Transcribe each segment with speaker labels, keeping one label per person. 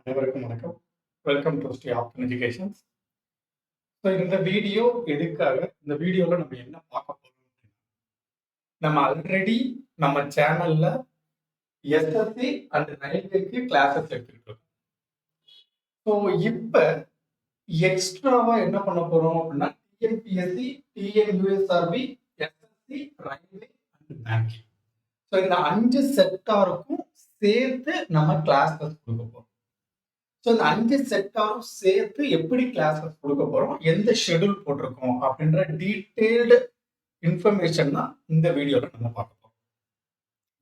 Speaker 1: அனைவருக்கும் வணக்கம். Welcome to Sri Aptan educations. So இந்த வீடியோ எதுக்காக? இந்த வீடியோல நம்ம என்ன பார்க்க போறோம்? நம்ம ஆல்ரெடி நம்ம சேனல்ல எஸ்எஸ்சி அண்ட் ரயில்வேக்கு கிளாஸஸ் எடுத்துக்கிட்டு இருக்கோம். ஸோ இப்போ எக்ஸ்ட்ராவா என்ன பண்ண போறோம் அப்படின்னா TNPSC, TNUSRB, SSC, railway and banking. So இந்த 5 செக்டாருக்கும் சேர்த்து நம்ம கிளாஸஸ் கொடுக்க போறோம். ஸோ இந்த 5 செக்டாரும் சேர்த்து எப்படி கிளாஸஸ் கொடுக்க போறோம், எந்த ஷெட்யூல் போட்டிருக்கோம் அப்படின்ற டீட்டெயில்டு இன்ஃபர்மேஷன் தான் இந்த வீடியோல நம்ம பார்க்க போறோம்.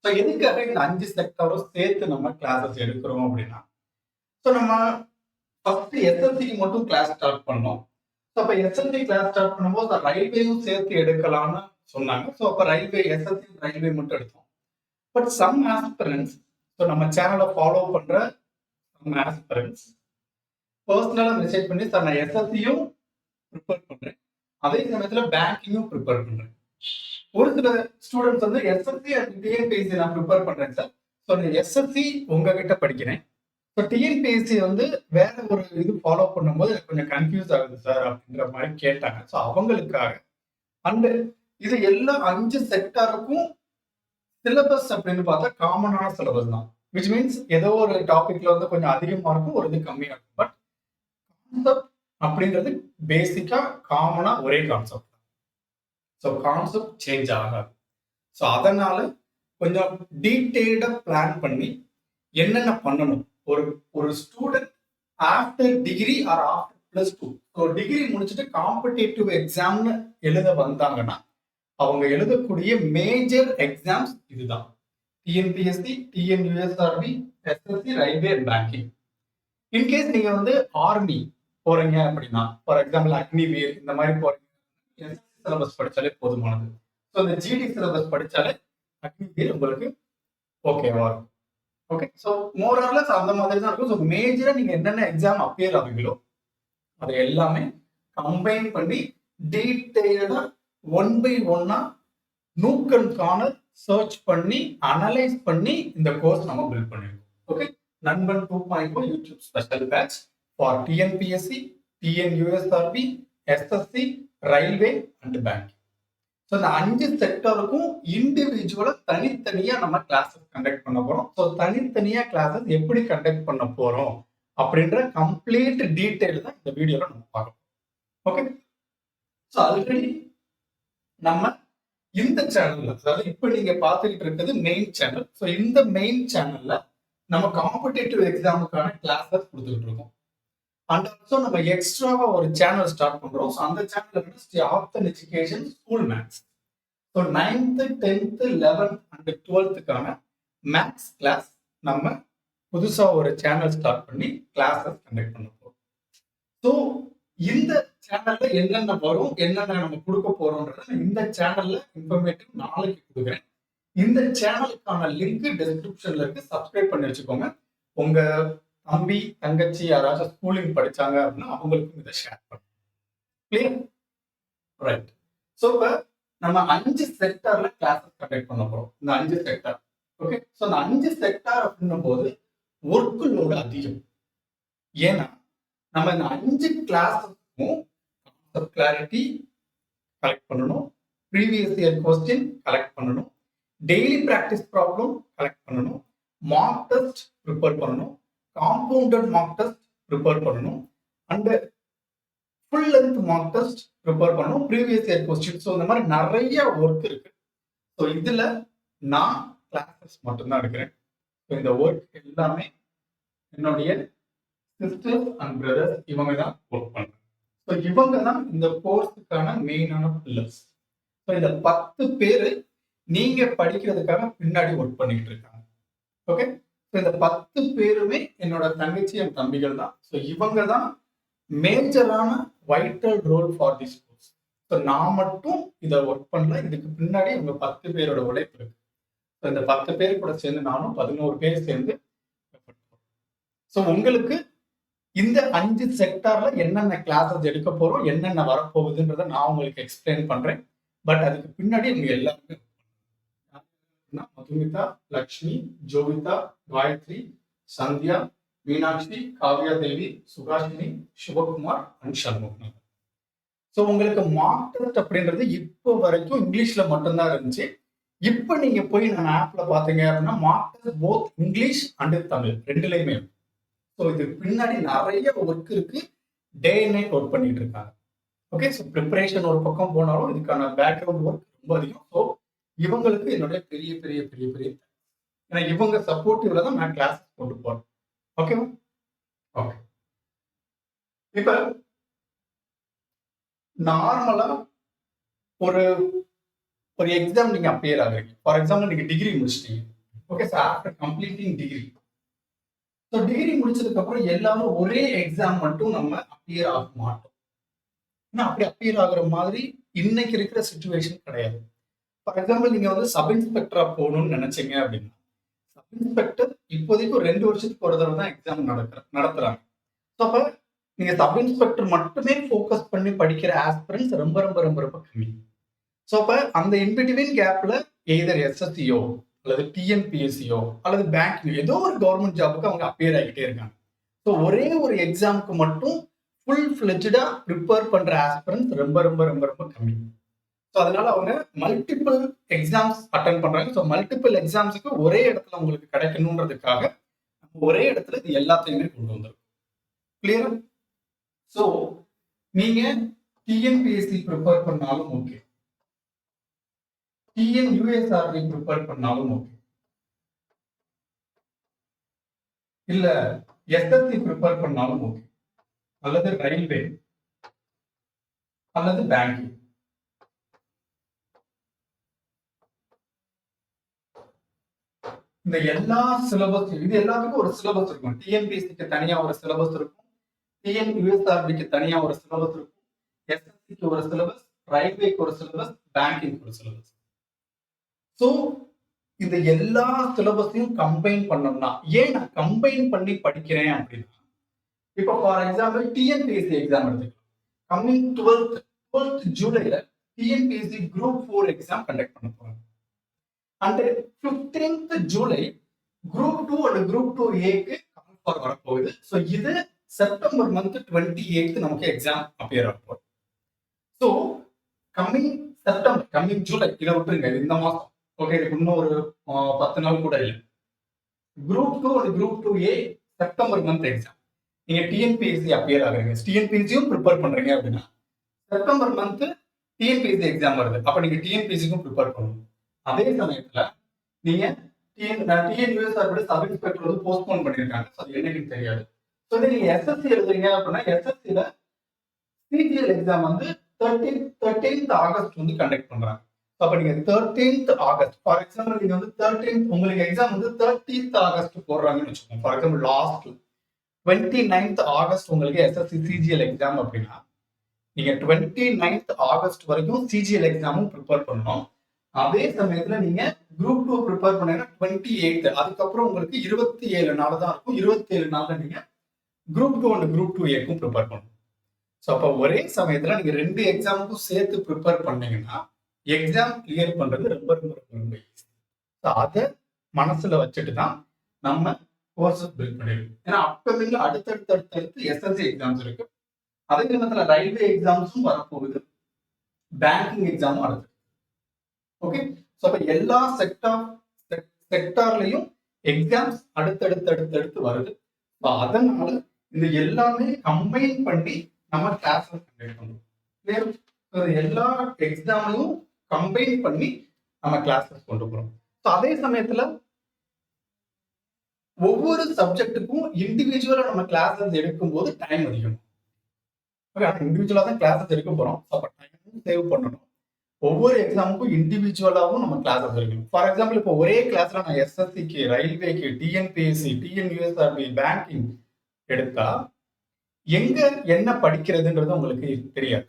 Speaker 1: ஸோ எதுக்காக இந்த 5 செக்டாரும் சேர்த்து நம்ம கிளாஸஸ் எடுக்கிறோம் அப்படின்னா, ஸோ நம்ம ஃபர்ஸ்ட் எஸ்எஸ்சிக்கு மட்டும் கிளாஸ் ஸ்டார்ட் பண்ணோம். ஸோ அப்போ எஸ்எஸ்சி கிளாஸ் ஸ்டார்ட் பண்ணும்போது ரயில்வேயும் சேர்த்து எடுக்கலாம்னு சொன்னாங்க. ஸோ அப்போ ரயில்வே எஸ்எஸ்சி ரயில்வே மட்டும் எடுத்தோம். பட் சம் ஆஸ்பிரன்ஸ், ஸோ நம்ம சேனலை ஃபாலோ பண்ற ஆஸ்பிரன்ட்ஸ் பர்சனலா மெசேஜ் பண்ணி, சார் நான் எஸ்எஸ்சியும் ப்ரிப்பேர் பண்றேன், அதே சமயத்துல பேங்கிங்கும் ப்ரிப்பேர் பண்றேன். ஒரு சில ஸ்டூடெண்ட்ஸ் வந்து எஸ்எஸ்சி அண்ட் டிஎன்பிஎஸ்சி நான் ப்ரிப்பேர் பண்றேன் சார், ஸோ நான் எஸ்எஸ்சி உங்ககிட்ட படிக்கிறேன், ஸோ டிஎன்பிஎஸ்சி வந்து வேற ஒரு இது ஃபாலோ பண்ணும்போது எனக்கு கொஞ்சம் கன்ஃபியூஸ் ஆகுது சார் அப்படின்ற மாதிரி கேட்டாங்க. ஸோ அவங்களுக்காக அண்ட் இது எல்லா 5 செக்டாருக்கும் சிலபஸ் அப்படின்னு பார்த்தா காமனான சிலபஸ் தான். விச் மீன்ஸ் ஏதோ ஒரு டாபிக்ல வந்து கொஞ்சம் அதிகமா இருக்கும், ஒரு இது கம்மியா இருக்கும். பட் கான்செப்ட் அப்படின்றது பேசிக்கா காமனா ஒரே கான்செப்ட் தான். ஸோ கான்செப்ட் சேஞ்ச் ஆகாது. ஸோ அதனால கொஞ்சம் டீட்டெயில்டா பிளான் பண்ணி என்னென்ன பண்ணணும், ஒரு ஒரு student after degree or after +2, so degree முடிச்சுட்டு காம்படேட்டிவ் எக்ஸாம்னு எழுத வந்தாங்கன்னா அவங்க எழுதக்கூடிய மேஜர் எக்ஸாம்ஸ் இதுதான்: TNPSC, TNUSRB, SSC, railway and banking. In case நீங்க வந்து ஆர்மி போறீங்க அப்படின்னா, ஃபார் எக்ஸாம்பிள் அக்னிவீர் இந்த மாதிரி போறீங்க, எஸ்எஸ்சி சிலபஸ் படிச்சாலே போதுமானது. ஸோ இந்த ஜிடி சிலபஸ் படிச்சாலே அக்னிவீர் உங்களுக்கு ஓகேவா இருக்கும். ஓகே, ஸோ மோரர்லெஸ் அந்த மாதிரி தான் இருக்கும். ஸோ மேஜரா நீங்க என்னென்ன எக்ஸாம் அப்பியர் ஆவீங்களோ அதை எல்லாமே கம்பைன் பண்ணி டீட்டெயில்டா 1 by 1 நூக்கன்கான சர்ச் பண்ணி அனலைஸ் பண்ணி இந்த கோர்ஸ் நம்ம பில்ட் பண்ணிருக்கோம். ஓகே, நண்பன் 2.0 YouTube special batch for TNPSC, TNUSRB, SSC, railway and banking. So இந்த 5 செக்டருக்கும் இண்டிவிஜுவலா தனித்தனியா நம்ம கிளாஸஸ் கண்டக்ட் பண்ண போறோம். ஸோ தனித்தனியா கிளாஸஸ் எப்படி கண்டக்ட் பண்ண போறோம் அப்படின்ற கம்ப்ளீட் டீட்டெயில் தான் இந்த வீடியோல நம்ம பார்க்கணும். ஓகே, ஸோ ஆல்ரெடி நம்ம இந்த சேனல்ல, அதாவது இப்ப நீங்க பார்த்துக்கிட்டு இருக்கிறது மெயின் சேனல். ஸோ இந்த மெயின் சேனல்ல நம்ம காம்படேட்டிவ் எக்ஸாமுக்கான கிளாஸஸ் கொடுத்துட்டு இருக்கோம். அண்ட் ஆல்சோ நம்ம எக்ஸ்ட்ராவா ஒரு சேனல் ஸ்டார்ட் பண்றோம். ஸோ அந்த சேனல் வந்து Sri Aptan education school maths. So 9th, 10th, 11th and 12th maths class நம்ம புதுசா ஒரு சேனல் ஸ்டார்ட் பண்ணி கிளாஸஸ் கண்டக்ட் பண்ண போறோம். ஸோ இந்த சேனல்ல என்னென்ன வரும், என்னென்ன நம்ம கொடுக்க போறோம்ன்றத இந்த சேனல்ல இன்ஃபர்மேட்டிவ் நாளைக்கு கொடுக்குறேன். இந்த சேனலுக்கான லிங்க் டிஸ்கிரிப்ஷன்ல இருக்கு, சப்ஸ்கிரைப் பண்ணி வச்சுக்கோங்க. உங்க தம்பி தங்கச்சி யாராச்சும் ஸ்கூலிங் படிச்சாங்க அப்படின்னா அவங்களுக்கும் இதை ஷேர் பண்ணுங்க. கிளியர்? ரைட். ஸோ இப்போ நம்ம 5 செக்டார்ல கிளாஸஸ் கண்டக்ட் பண்ண போறோம். இந்த 5 செக்டார். ஓகே, ஸோ அந்த 5 செக்டார் அப்படின்னும் போது ஒர்க் லோடு அதிகம். ஏன்னா நம்ம இந்த 5 கிளாஸுக்கும் கான்செப்ட் கிளாரிட்டி கலெக்ட் பண்ணணும், ப்ரீவியஸ் இயர் கொஸ்டின் கலெக்ட் பண்ணணும், டெய்லி ப்ராக்டிஸ் ப்ராப்ளம் கலெக்ட் பண்ணணும், மார்க் டெஸ்ட் ப்ரிப்பேர் பண்ணணும், காம்பவுண்டட் மார்க் டெஸ்ட் ப்ரிப்பேர் பண்ணணும், and full length mark test prepare பண்ணணும், ப்ரீவியஸ் இயர் கொஸ்டின். ஸோ இந்த மாதிரி நிறைய ஒர்க் இருக்கு. ஸோ இதுல நான் கிளாஸஸ் மட்டும்தான் எடுக்கிறேன். ஸோ இந்த ஒர்க் எல்லாமே என்னுடைய சிஸ்டர்ஸ் அண்ட் பிரதர்ஸ் இவங்க தான் ஒர்க் பண்றாங்க. ஸோ இவங்க தான் இந்த கோர்ஸுக்கான மெயினான பில்லர்ஸ். ஸோ இந்த 10 பேர் நீங்க படிக்கிறதுக்காக பின்னாடி ஒர்க் பண்ணிட்டு இருக்காங்க. ஓகே, ஸோ இந்த 10 பேருமே என்னோட தங்கச்சி என் தம்பிகள் தான். ஸோ இவங்க தான் மேஜரான vital role for this course. So நான் மட்டும் இதை ஒர்க் பண்ணல, இதுக்கு பின்னாடி உங்க 10 பேரோட உழைப்பு இருக்கு. ஸோ இந்த 10 பேர் கூட சேர்ந்து நானும் 11 பேர் சேர்ந்து. ஸோ உங்களுக்கு இந்த 5 செக்டார்ல என்னென்ன கிளாஸஸ் எடுக்க போறோம், என்னென்ன வரப்போகுதுன்றத நான் உங்களுக்கு எக்ஸ்பிளைன் பண்றேன். பட் அதுக்கு பின்னாடி நீங்க எல்லாருமே மதுமிதா, லக்ஷ்மி, ஜோவிதா, காயத்ரி, சந்தியா, மீனாட்சி, காவ்யா தேவி, சுகாஷினி, சிவகுமார் அண்ட் சண்முகநாதன். ஸோ உங்களுக்கு மார்க் டெஸ்ட் அப்படின்றது இப்போ வரைக்கும் இங்கிலீஷ்ல மட்டும்தான் இருந்துச்சு. இப்போ நீங்க போய் நம்ம ஆப்ல பாத்தீங்க அப்படின்னா mark test both English and Tamil ரெண்டுலையுமே. ஸோ இது பின்னாடி நிறைய ஒர்க் இருக்கு, டே அண்ட் நைட் ஒர்க் பண்ணிட்டு இருக்காங்க. ஓகே, ஸோ ப்ரிப்பரேஷன் ஒரு பக்கம் போனாலும் இதுக்கான பேக்ரவுண்ட் ஒர்க் ரொம்ப அதிகம். ஸோ இவங்களுக்கு என்னுடைய பெரிய பெரிய பெரிய பெரிய ஏன்னா இவங்க சப்போர்ட்டிவ்ல தான் நான் கிளாஸ் கொண்டு போறேன். ஓகேவா? ஓகே. இப்ப நார்மலா ஒரு ஒரு எக்ஸாம் நீங்க அப்பியர் ஆகுறீங்க. ஃபார் எக்ஸாம்பிள் நீங்க டிகிரி முடிச்சிட்டீங்க. Okay sir, after completing degree. So degree முடிச்சதுக்கு அப்புறம் எல்லாரும் ஒரே எக்ஸாம் மட்டும் நம்ம அப்பியர் ஆக மாட்டோம். ஏன்னா அப்படி அப்பியர் ஆகுற மாதிரி இன்னைக்கு இருக்கிற சிச்சுவேஷன் கிடையாது. ஃபார் எக்ஸாம்பிள் நீங்க வந்து சப் இன்ஸ்பெக்டரா போகணும்னு நினைச்சீங்க அப்படின்னா, சப் இன்ஸ்பெக்டர் இப்போதைக்கு ஒரு 2 வருஷத்துக்கு ஒரு தடவை தான் எக்ஸாம் நடத்துறாங்க. ஸோ அப்ப நீங்க சப் இன்ஸ்பெக்டர் மட்டுமே ஃபோக்கஸ் பண்ணி படிக்கிற ஆஸ்பிரன்ஸ் ரொம்ப ரொம்ப ரொம்ப ரொம்ப கம்மி. ஸோ அப்ப அந்த இன்பிட்வீன் கேப்ல எய்தர் எஸ்எஸ்சியோ அல்லது டிஎன்பிஎஸ்சியோ அல்லது பேங்க் ஏதோ ஒரு கவர்மெண்ட் ஜாபுக்கு அவங்க அப்பியர் ஆகிட்டே இருக்காங்க. ஸோ ஒரே ஒரு எக்ஸாமுக்கு மட்டும் ஃபுல் ஃபிளெஜ்டா ப்ரிப்பேர் பண்ற ஆஸ்பிரன்ஸ் ரொம்ப ரொம்ப ரொம்ப ரொம்ப கம்மி. ஸோ அதனால அவங்க மல்டிபிள் எக்ஸாம்ஸ் அட்டன் பண்றாங்க. ஸோ மல்டிபிள் எக்ஸாம்ஸுக்கு ஒரே இடத்துல உங்களுக்கு கிடைக்கணுன்றதுக்காக ஒரே இடத்துல இது எல்லாத்தையுமே கொண்டு வந்திருக்கும். கிளியரா? ஸோ நீங்க டிஎன்பிஎஸ்சி ப்ரிப்பேர் பண்ணாலும் ஓகே, டிஎன்யூஎஸ்ஆர்பி ப்ரிப்பேர் பண்ணாலும் ஓகே, இல்ல எஸ்எஸ்சி ப்ரிப்பேர் பண்ணாலும் ஓகே, அல்லது ரயில்வே அல்லது பேங்கிங், இந்த எல்லா சிலபஸ் இது எல்லாத்துக்கும் ஒரு சிலபஸ் இருக்கும். டிஎன்பிஎஸ்சிக்கு தனியா ஒரு சிலபஸ் இருக்கும், டிஎன்யூஎஸ்ஆர்பிக்கு தனியா ஒரு சிலபஸ் இருக்கும், எஸ்எஸ்சிக்கு ஒரு சிலபஸ், ரயில்வேக்கு ஒரு சிலபஸ், பேங்கிங்க்கு ஒரு சிலபஸ். ஸோ இந்த எல்லா சிலபஸையும் கம்பைன் பண்ணோம்னா, ஏன் நான் கம்பைன் பண்ணி படிக்கிறேன் அப்படின்னா, இப்போ ஃபார் எக்ஸாம்பிள் டிஎன்பிஎஸ்சி எக்ஸாம் எடுத்துக்கலாம். கம்மிங் 12th ஜூலைல டிஎன்பிஎஸ்சி குரூப் 4 எக்ஸாம் கண்டக்ட் பண்ண போறாங்க. And 15th July group 2 and group 2A-க்கு கால் ஃபார் வரப்போகுது. ஸோ இது செப்டம்பர் மந்த் 28th நமக்கு எக்ஸாம் அப்பியர் ஆக போகுது. So coming September, coming July இதை விட்டுருங்க, இந்த மாசம். ஓகே, இதுக்கு இன்னும் ஒரு 10 நாள் கூட இல்லை. Group 2 and group 2A September month exam. நீங்க டிஎன்பிஎஸ்சி அப்பியர் ஆகுறீங்க, டிஎன்பிஎஸ்சியும் ப்ரிப்பேர் பண்றீங்க அப்படின்னா செப்டம்பர் மந்த் டிஎன்பிஎஸ்சி எக்ஸாம் வருது. அப்ப நீங்க டிஎன்பிஎஸ்சிக்கும் ப்ரிப்பேர் பண்ணணும். அதே சமயத்துல நீங்க டிஎன்யூஎஸ்ஆர் சப் இன்ஸ்பெக்டர் வந்து போஸ்ட்போன் பண்ணிருக்காங்க. அது என்னன்னு தெரியாது. ஸோ நீங்க எஸ்எஸ்சி எழுதுறீங்க அப்படின்னா எஸ்எஸ்சில சிஜிஎல் எக்ஸாம் வந்து 13th ஆகஸ்ட் வந்து கண்டக்ட் பண்றாங்க. அப்ப நீங்க 13th ஆகஸ்ட், ஃபார் எக்ஸாம்பிள் நீங்க வந்து 13th உங்களுக்கு எக்ஸாம் வந்து 30th ஆகஸ்ட் போடுறாங்கன்னு வச்சுக்கோங்க. For example last 29th August உங்களுக்கு எஸ்எஸ்சி சிஜிஎல் எக்ஸாம் அப்படின்னா நீங்க 29th ஆகஸ்ட் வரைக்கும் சிஜிஎல் எக்ஸாமும் ப்ரிப்பேர் பண்ணணும். அதே சமயத்துல நீங்க குரூப் 2 ப்ரிப்பேர் பண்ணீங்கன்னா 28th, அதுக்கப்புறம் உங்களுக்கு 27 நாள் தான் இருக்கும். 27 நாள்ல நீங்க குரூப் 2 அண்ட் குரூப் 2A-க்கும் ப்ரிப்பேர் பண்ணணும். ஸோ அப்போ ஒரே சமயத்துல நீங்க 2 எக்ஸாமுக்கும் சேர்த்து ப்ரிப்பேர் பண்ணீங்கன்னா எக்ஸாம் கிளியர் பண்றது ரொம்ப ரொம்ப ரொம்ப ஈஸி. ஸோ அதை மனசுல வச்சுட்டு தான் நம்ம கோர்ஸ் பில்ட் பண்ணிருக்கோம். ஏன்னா அப்கமிங்ல அடுத்தடுத்து எஸ்எஸ்சி எக்ஸாம்ஸ் இருக்கு. அதே நேரத்துல ரயில்வே எக்ஸாம்ஸும் வரப்போகுது, பேங்கிங் எக்ஸாமும் அடுத்து. ஓகே, ஸோ அப்ப எல்லா செக்டார்லயும் எக்ஸாம்ஸ் அடுத்தடுத்து வருது. அதனால இது எல்லாமே கம்பைன் பண்ணி நம்ம கிளாஸ் கண்டக்ட் பண்றோம். எல்லா எக்ஸாமையும் கம்பைன் பண்ணி நம்ம கிளாஸஸ் கொண்டு போறோம். அதே சமயத்துல ஒவ்வொரு சப்ஜெக்டுக்கும் இண்டிவிஜுவலா நம்ம கிளாஸஸ் எடுக்கும் போது டைம் அதிகம். இண்டிவிஜுவலா தான் கிளாஸஸ் எடுக்க போறோம். டைம் சேவ் பண்ணணும். ஒவ்வொரு எக்ஸாமுக்கும் இண்டிவிஜுவலாவும் நம்ம கிளாஸஸ் எடுக்கணும். ஃபார் எக்ஸாம்பிள் இப்போ ஒரே கிளாஸ்ல நான் எஸ்எஸ்சிக்கு, ரயில்வேக்கு, டிஎன்பிஎஸ்சி, டிஎன்யூஎஸ்ஆர்பி, பேங்கிங் எடுத்தா எங்க என்ன படிக்கிறதுன்றது உங்களுக்கு தெரியாது.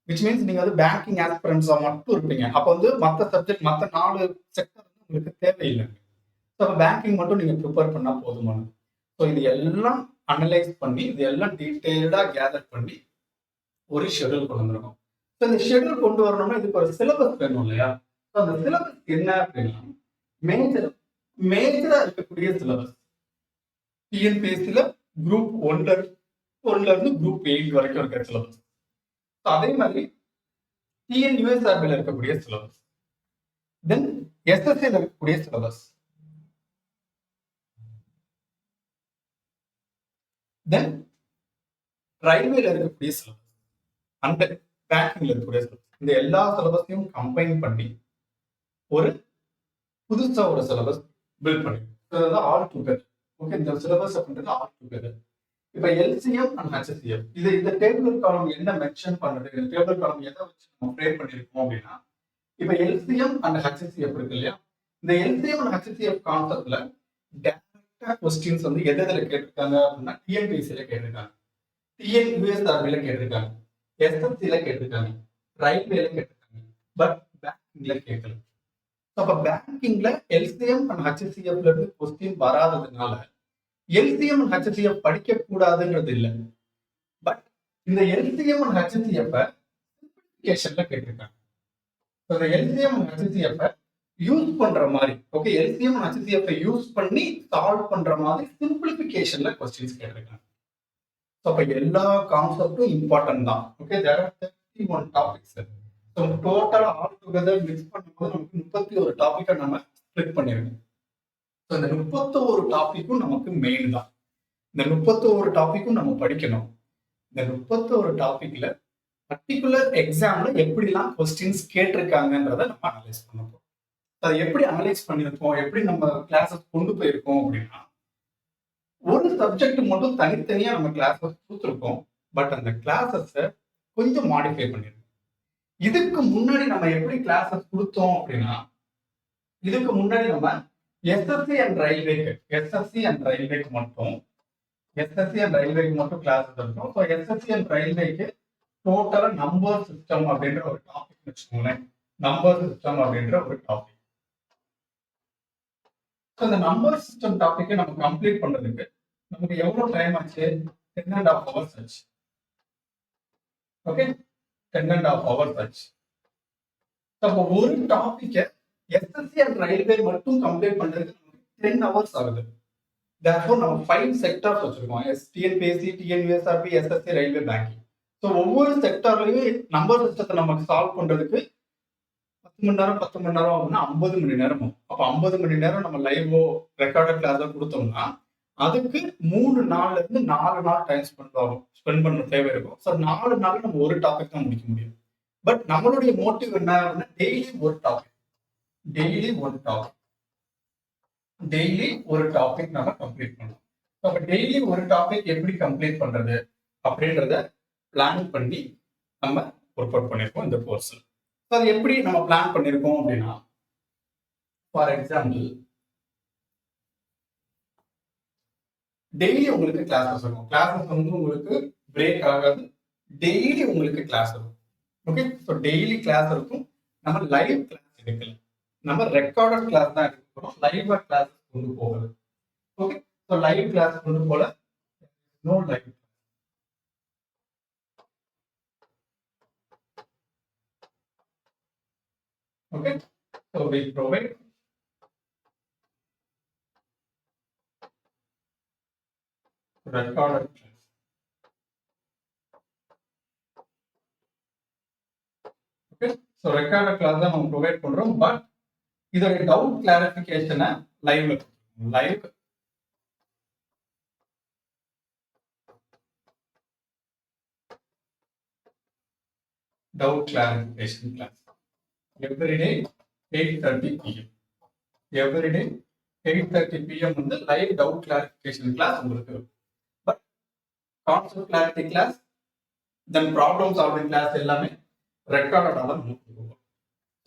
Speaker 1: விச் மீன்ஸ் நீங்க வந்து பேங்கிங் ஆஸ்பிரன்ஸா மட்டும் இருப்பீங்க. அப்ப வந்து மற்ற சப்ஜெக்ட், மற்ற 4 செக்டர் உங்களுக்கு தேவையில்லை. ஸோ பேங்கிங் மட்டும் நீங்க ப்ரிப்பேர் பண்ணா போதுமானது. ஸோ இது எல்லாம் அனலைஸ் பண்ணி, இது எல்லாம் டீட்டெயில்டா கேதர் பண்ணி ஒரு ஷெடியூல் கொண்டு வந்துருக்கோம். ஸோ இந்த ஷெடியூல் கொண்டு வரணும்னா இதுக்கு ஒரு சிலபஸ் வேணும் இல்லையா? ஸோ அந்த சிலபஸ் என்ன அப்படின்னா மேஜரா இருக்கக்கூடிய சிலபஸ் டிஎன்பிஎஸ்சில குரூப் ஒன்ல இருந்து குரூப் 8 வரைக்கும் இருக்கிற சிலபஸ். அதே மாதிரி டிஎன்யூஎஸ்ஆர்பியில் இருக்கக்கூடிய சிலபஸ், தென் எஸ்எஸ்சியில் இருக்கக்கூடிய சிலபஸ், தென் ரயில்வேல இருக்கக்கூடிய சிலபஸ் அண்ட் பேங்கிங்ல இருக்கக்கூடிய சிலபஸ், இந்த எல்லா சிலபஸையும் கம்பைன் பண்ணி ஒரு புதுசா ஒரு சிலபஸ் பில்ட் பண்ணிருக்கோம். All together. ஓகே, இந்த சிலபஸ் அப்படின்றது ஆல் டுகெதர். இப்ப எல்சிஎம் அண்ட் ஹெச்சிஎஃப் இது இந்த டேபிள் காலம் என்ன மென்ஷன் பண்ணுது, இந்த டேபிள் காலம் எதை வச்சு நம்ம ஃப்ரேம் பண்ணிருக்கோம் அப்படின்னா, இப்ப எல்சிஎம் அண்ட் ஹெச்சிஎஃப் இருக்கு இல்லையா, இந்த எல்சிஎம் அண்ட் ஹெச்சிஎஃப் கான்செப்ட்ல டைரக்டா கொஸ்டின்ஸ் வந்து எதுல கேட்டிருக்காங்க அப்படின்னா டிஎன்பிஎஸ்சில கேட்டிருக்காங்க, டிஎன்யூஎஸ்ஆர்பில கேட்டிருக்காங்க, எஸ்எஸ்சில கேட்டிருக்காங்க, ரயில்வேல கேட்டிருக்காங்க, பட் பேங்கிங்ல கேட்கல. அப்ப பேங்கிங்ல எல்சிஎம் அண்ட் ஹெச்சிஎஃப்ல இருந்து கொஸ்டின் வராததுனால எல்சிஎம் அண்ட் ஹெச்சிஎஃப் படிக்க கூடாதுன்றது இல்லை, பட் இந்த எல்சிஎம் அண்ட் ஹெச்சிஎஃப் சிம்பிளிஃபிகேஷன்ல கேட்டிருக்காங்க. இந்த எல்சிஎம் அண்ட் ஹெச்சிஎஃப் யூஸ் பண்ற மாதிரி, okay, LCM and HCF use பண்ணி சால்வ் பண்ற மாதிரி சிம்பிளிஃபிகேஷன்ல கொஸ்டின்ஸ் கேட்டிருக்காங்க. அப்ப எல்லா கான்செப்டும் இம்பார்ட்டன்ட் தான். Okay, there are 31 topics. So டோட்டலா ஆல் டுகெதர் மிக்ஸ் பண்ணும்போது நமக்கு 31 டாபிக்கை நம்ம ஸ்ப்ளிட் பண்ணிருக்கோம். ஸோ இந்த 31 டாபிக்கும் நமக்கு மெயின் தான். இந்த 31 டாபிக்கும் நம்ம படிக்கணும். இந்த 31 டாபிக்ல பர்டிகுலர் எக்ஸாம்ல எப்படிலாம் கொஸ்டின்ஸ் கேட்டிருக்காங்கன்றதை நம்ம அனலைஸ் பண்ண போறோம். அதை எப்படி அனலைஸ் பண்ணியிருக்கோம், எப்படி நம்ம கிளாஸஸ் கொண்டு போயிருக்கோம் அப்படின்னா, ஒரு சப்ஜெக்ட் மட்டும் தனித்தனியா நம்ம கிளாஸஸ் கொடுத்துருக்கோம், பட் அந்த கிளாஸஸை கொஞ்சம் மாடிஃபை பண்ணிருக்கோம். இதுக்கு முன்னாடி நம்ம எப்படி கிளாஸஸ் கொடுத்தோம் அப்படின்னா, இதுக்கு முன்னாடி நம்ம எஸ்எஸ்சி அண்ட் ரயில்வேக்கு மட்டும் கிளாஸஸ் இருக்கும். ஸோ எஸ்எஸ்சி அண்ட் ரயில்வேக்கு டோட்டலா நம்பர் சிஸ்டம் அப்படின்ற ஒரு டாபிக் வச்சுக்கோங்களேன். நம்பர் சிஸ்டம் அப்படின்ற ஒரு டாபிக். ஸோ இந்த நம்பர் சிஸ்டம் டாபிக்கை நம்ம கம்ப்ளீட் பண்றதுக்கு நமக்கு எவ்வளவு டைம் ஆச்சு? 10.5 hours ஆச்சு. ஓகே, 10.5 hours ஆச்சு. அப்போ ஒரு டாபிக்கை எஸ்எஸ்சி அண்ட் ரயில்வே மட்டும் கம்ப்ளீட் பண்றதுக்கு 10 hours ஆகுது. therefore நம்ம 5 செக்டார்ஸ் வச்சிருக்கோம். TNPSC, TNUSRB, SSC, railway, banking. So ஒவ்வொரு செக்டார்லயும் நம்பர் சிஸ்டத்தை நமக்கு சால்வ் பண்றதுக்கு 10 மணி நேரம் ஆகும்னா 50 மணி நேரம் ஆகும். அப்ப 50 மணி நேரம் நம்ம லைவோ ரெக்கார்டட் கிளாஸோ கொடுத்தோம்னா அதுக்கு 3 நாள்ல இருந்து 4 நாள் டைம் ஸ்பெண்ட் பண்ண தேவை இருக்கும். ஸோ 4 நாள் நம்ம ஒரு டாபிக் தான் முடிக்க முடியும். பட் நம்மளுடைய மோட்டிவ் என்ன அப்படின்னா, டெய்லி ஒரு டாபிக் நம்ம கம்ப்ளீட் பண்ணணும். அப்ப டெய்லி ஒரு டாபிக் எப்படி கம்ப்ளீட் பண்றது அப்படின்றத பிளான் பண்ணி நம்ம ஒர்க் அவுட் பண்ணிருக்கோம் இந்த கோர்ஸ்ல. அது எப்படி நம்ம பிளான் பண்ணிருக்கோம் அப்படின்னா, ஃபார் எக்ஸாம்பிள் டெய்லி உங்களுக்கு கிளாஸஸ் இருக்கும். கிளாஸஸ் வந்து உங்களுக்கு பிரேக் ஆகாது, டெய்லி உங்களுக்கு கிளாஸ் இருக்கும். ஓகே, ஸோ டெய்லி கிளாஸ் இருக்கும். நம்ம லைவ் கிளாஸ் எடுக்கல, நம்ம ரெக்கார்டட் கிளாஸ் தான் எடுக்க போறோம். லைவ் கிளாஸ் கொண்டு போகல. ஓகே, ஸோ லைவ் கிளாஸ் கொண்டு போல, no live. Okay, so we provide recorded class. Okay, so recorded class தான் நம்ம ப்ரொவைட் பண்றோம். பட் இதோட டவுட் கிளாரிஃபிகேஷனை லைவ்ல doubt clarification class every day 8:30 PM. Every day 8:30 PM வந்து லைவ் டவுட் கிளாரிஃபிகேஷன் கிளாஸ் உங்களுக்கு இருக்கும். But concept clarity class, then problem solving class எல்லாமே ரெக்கார்டடாக தான் நம்ம கொடுப்போம்.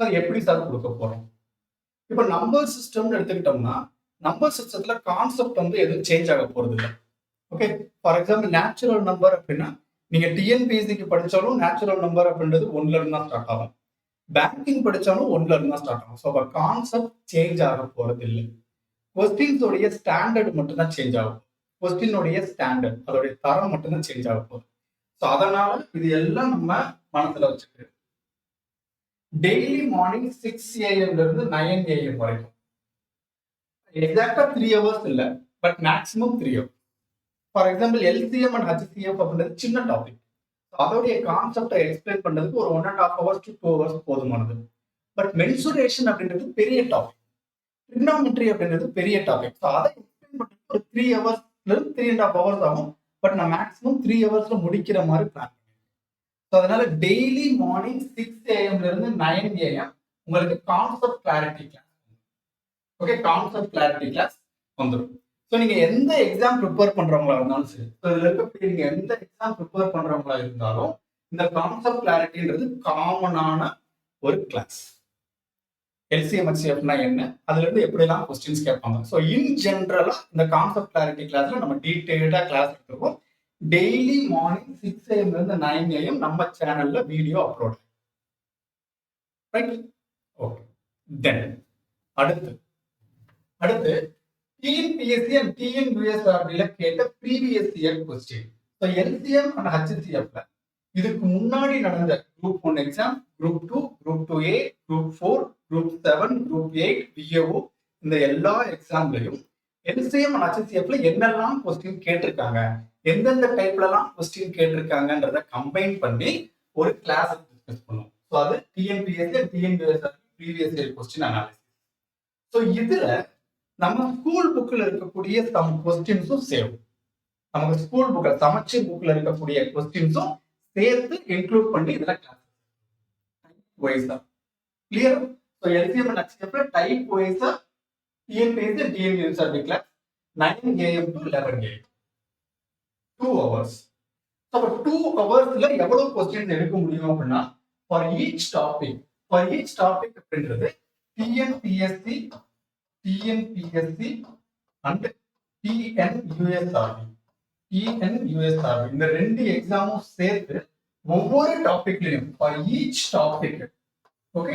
Speaker 1: சார் எப்படி சார் கொடுக்க போறோம்? இப்போ நம்பர் சிஸ்டம்னு எடுத்துக்கிட்டோம்னா, நம்பர் சிஸ்டத்துல கான்செப்ட் வந்து எதுவும் சேஞ்ச் ஆக போறது இல்லை. Okay, for example natural number அப்படின்னா நீங்க டிஎன்பிஎஸ்சிக்கு படிச்சாலும் நேச்சுரல் நம்பர் அப்படின்றது 1ல இருந்து தான் ஸ்டார்ட் ஆகும். பேங்கிங் படிச்சாலும் 1ல இருந்து தான் ஸ்டார்ட் ஆகும். ஸோ அப்போ கான்செப்ட் சேஞ்ச் ஆக போறது இல்லை. கொஸ்டின்ஸோடைய ஸ்டாண்டர்ட் மட்டும் தான் சேஞ்ச் ஆகும். கொஸ்டினுடைய ஸ்டாண்டர்ட், அதோடைய தரம் மட்டும் தான் சேஞ்ச் ஆக போகுது. ஸோ அதனால இது எல்லாம் நம்ம மனசுல வச்சுக்கிறது. டெய்லி மார்னிங் 6 AM இருந்து 9 AM வரைக்கும், எக்ஸாக்டா 3 hours இல்லை, but maximum 3 hours. For example LCM and HCF அப்படின்றது சின்ன டாபிக். அதோடைய கான்செப்டை எக்ஸ்பிளைன் பண்றதுக்கு ஒரு 1.5 hours to 2 hours போதுமானது. பட் மென்சுரேஷன் அப்படின்றது பெரிய டாபிக், ட்ரிக்னாமெட்ரி அப்படின்றது பெரிய டாபிக். ஸோ அதை எக்ஸ்பிளைன் பண்றதுக்கு ஒரு 3 hours 3.5 hours ஆகும். பட் நான் மேக்ஸிமம் 3 hours முடிக்கிற மாதிரி பிளான் பண்ணிருக்கேன். ஸோ அதனால டெய்லி மார்னிங் 6 AM இருந்து 9 AM உங்களுக்கு concept clarity class, okay, concept clarity class வந்துடும். ஸோ நீங்க எந்த எக்ஸாம் ப்ரிப்பேர் பண்றவங்களா இருந்தாலும் சரி, ஸோ இதுல இருக்கக்கூடிய நீங்க எந்த எக்ஸாம் ப்ரிப்பேர் பண்றவங்களா இருந்தாலும் இந்த கான்செப்ட் கிளாரிட்டின்றது காமனான ஒரு கிளாஸ். எல்சிஎம் ஹெச்சிஎஃப்னா என்ன, அதுல இருந்து எப்படிலாம் கொஸ்டின்ஸ் கேட்பாங்க. ஸோ இன் ஜென்ரலா இந்த கான்செப்ட் கிளாரிட்டி கிளாஸ்ல நம்ம டீடைல்டா கிளாஸ் எடுத்துருக்கோம். டெய்லி மார்னிங் 6 AM இருந்து 9 AM நம்ம சேனல்ல video upload. Right, okay. Then அடுத்து டிஎன்பிஎஸ்சி அண்ட் டிஎன்யூஎஸ்ஆர்பில கேட்ட previous year question. So LCM and ஹெச்சிஎஃப்ல இதுக்கு முன்னாடி நடந்த group 1 exam, group 2, group 2A, group 4, group 7, group 8, VAO, இந்த எல்லா எக்ஸாம்லையும் எல்சிஎம் அண்ட் ஹெச்சிஎஃப்ல என்னெல்லாம் கொஸ்டின் கேட்டிருக்காங்க, எந்தெந்த டைப்லலாம் கொஸ்டின் கேட்டிருக்காங்கன்றத கம்பைன் பண்ணி ஒரு கிளாஸ் டிஸ்கஸ் பண்ணுவோம். ஸோ அது TNPSC and TNUSRB previous year question analysis. So இதுல நம்ம ஸ்கூல் புக்ல இருக்கக்கூடிய சம் கொஸ்டின்ஸும் சேவ், நமக்கு ஸ்கூல் புக்ல சமச்சீர் புக்ல இருக்கக்கூடிய கொஸ்டின்ஸும் சேர்த்து இன்க்ளூட் பண்ணி இதுல கிளாஸ் வைஸா கிளியர். ஸோ எல்சிஎம் அண்ட் ஹெச்சிஎஃப்ல டைப் வைஸா TNPSC TNUSRB class 9 AM to 11 AM 2 hours. So 2 ஹவர்ஸ்ல எவ்வளவு கொஸ்டின்ஸ் எடுக்க முடியும் அப்படின்னா ஃபார் ஈச் டாபிக் அப்படின்றது டிஎன்பிஎஸ்சி அண்ட் டிஎன்யூஎஸ்ஆர்பி இந்த ரெண்டு எக்ஸாமும் சேர்த்து ஒவ்வொரு டாபிக்லயும் for each topic, okay,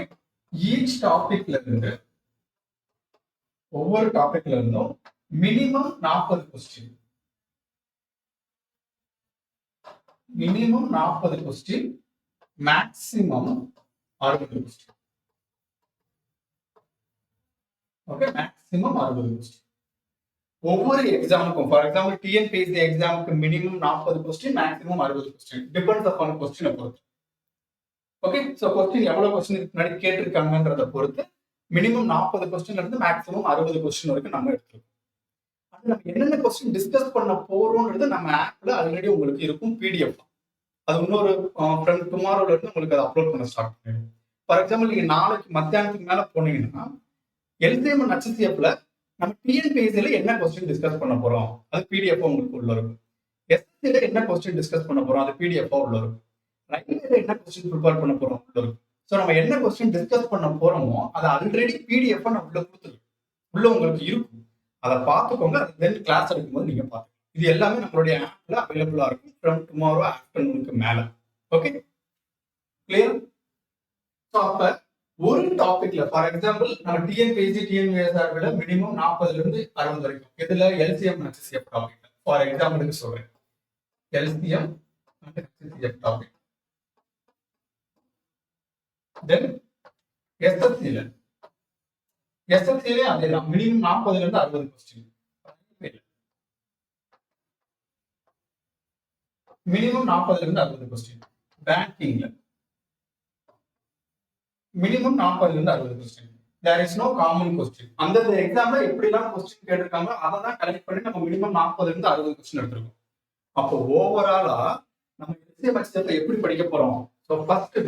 Speaker 1: each டாபிக்ல இருந்து ஒவ்வொரு டாபிக்ல இருந்தும் minimum 40 question, maximum 60 question. Okay, maximum 60 question ஒவ்வொரு எக்ஸாமுக்கும். ஃபார் எக்ஸாம்பிள் டிஎன்பிஎஸ்சி எக்ஸாமுக்கு minimum 40 question, maximum 60 question, depends upon கொஸ்டினை பொறுத்து. ஓகே, ஸோ கொஸ்டின் எவ்வளவு கொஸ்டின் முன்னாடி கேட்டிருக்காங்கன்றத பொறுத்து மினிமம் 40 கொஸ்டின்ல இருந்து மேக்ஸிமம் 60 கொஸ்டின் வரைக்கும் நம்ம எடுத்துருக்கோம். அது நம்ம என்னென்ன கொஸ்டின் டிஸ்கஸ் பண்ண போறோம்ன்றது நம்ம ஆப்ல ஆல்ரெடி உங்களுக்கு இருக்கும் பிடிஎஃப். அது இன்னொரு டுமாரோல இருந்து உங்களுக்கு அதை அப்லோட் பண்ண ஸ்டார்ட் பண்ணிடும். ஃபார் எக்ஸாம்பிள் நீங்க நாளைக்கு மத்தியானத்துக்கு மேல போனீங்கன்னா எல்சிஎம் அண்ட் ஹெச்சிஎஃப்ல நம்ம டிஎன்பிஎஸ்சில என்ன கொஸ்டின் டிஸ்கஸ் பண்ண போறோம் அது பிடிஎஃப் உங்களுக்கு உள்ள இருக்கும். எஸ்எஸ்சில என்ன கொஸ்டின் டிஸ்கஸ் பண்ண போறோம் அது பிடிஎஃப் உள்ள இருக்கும். ரயில்வேல என்ன கொஸ்டின் ப்ரிப்பேர் பண்ண போறோம் உள்ள இருக்கும். ஸோ நம்ம என்ன கொஸ்டின் டிஸ்கஸ் பண்ண போறோமோ அது ஆல்ரெடி பிடிஎஃப் நம்ம உள்ள கொடுத்துருக்கோம், உள்ள உங்களுக்கு இருக்கும். அதை பார்த்துக்கோங்க. அது தென் கிளாஸ் எடுக்கும்போது நீங்க பார்த்துக்கோங்க. இது எல்லாமே நம்மளுடைய ஆப்ல அவைலபிளா இருக்கும் ஃப்ரம் டுமாரோ ஆஃப்டர்நூனுக்கு மேல. Okay, clear. ஸோ அப்ப ஒரு டாபிக்ல ஃபார் எக்ஸாம்பிள் நம்ம டிஎன்பிஎஸ்சி டிஎன்யூஎஸ்ஆர்பில மினிமம் 40ல இருந்து 60 வரைக்கும் இதுல எல்சிஎம் ஹெச்சிஎஃப் டாபிக் ஃபார் எக்ஸாம்பிளுக்கு சொல்றேன். LCM and HCF topic. Then எஸ்எஸ்சில அதேதான் மினிமம் 40ல இருந்து 60 கொஸ்டின். மினிமம் 40ல இருந்து 60 கொஸ்டின். பேங்கிங்ல மினிமம் 40ல இருந்து 60 question. There is no common question. அந்த எக்ஸாம்ல எப்படிலாம் கொஸ்டின் கேட்டிருக்காங்க அதை தான் கலெக்ட் பண்ணி நம்ம மினிமம் 40ல இருந்து 60 கொஸ்டின் எடுத்திருக்கோம். அப்போ ஓவராலா நம்ம எல்சிஎம் ஹெச்சிஎஃப் எப்படி படிக்க போறோம்? ஸோ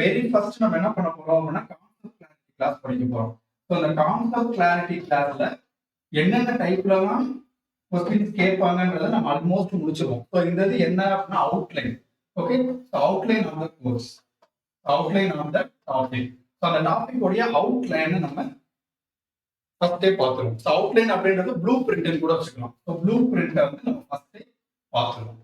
Speaker 1: வெரி ஃபர்ஸ்ட் நம்ம என்ன பண்ண போறோம் அப்படின்னா கான்செப்ட் கிளாரிட்டி கிளாஸ் படிக்க போறோம். ஸோ அந்த கான்செப்ட் கிளாரிட்டி கிளாஸ்ல என்னென்ன டைப்லலாம் கொஸ்டின்ஸ் கேட்பாங்கன்றத நம்ம ஆல்மோஸ்ட் முடிச்சிருவோம். ஸோ இந்த இது என்ன அப்படின்னா outline. Okay, outline of the course, outline of the topic. So அந்த டாபிக் உடைய அவுட்லைனை நம்ம ஃபர்ஸ்டே பார்த்துருவோம். ஸோ அவுட்லைன் அப்படின்றது ப்ளூ பிரிண்ட் கூட வச்சுக்கலாம். ஸோ ப்ளூ பிரிண்டை வந்து நம்ம ஃபர்ஸ்டே பார்த்துருவோம்.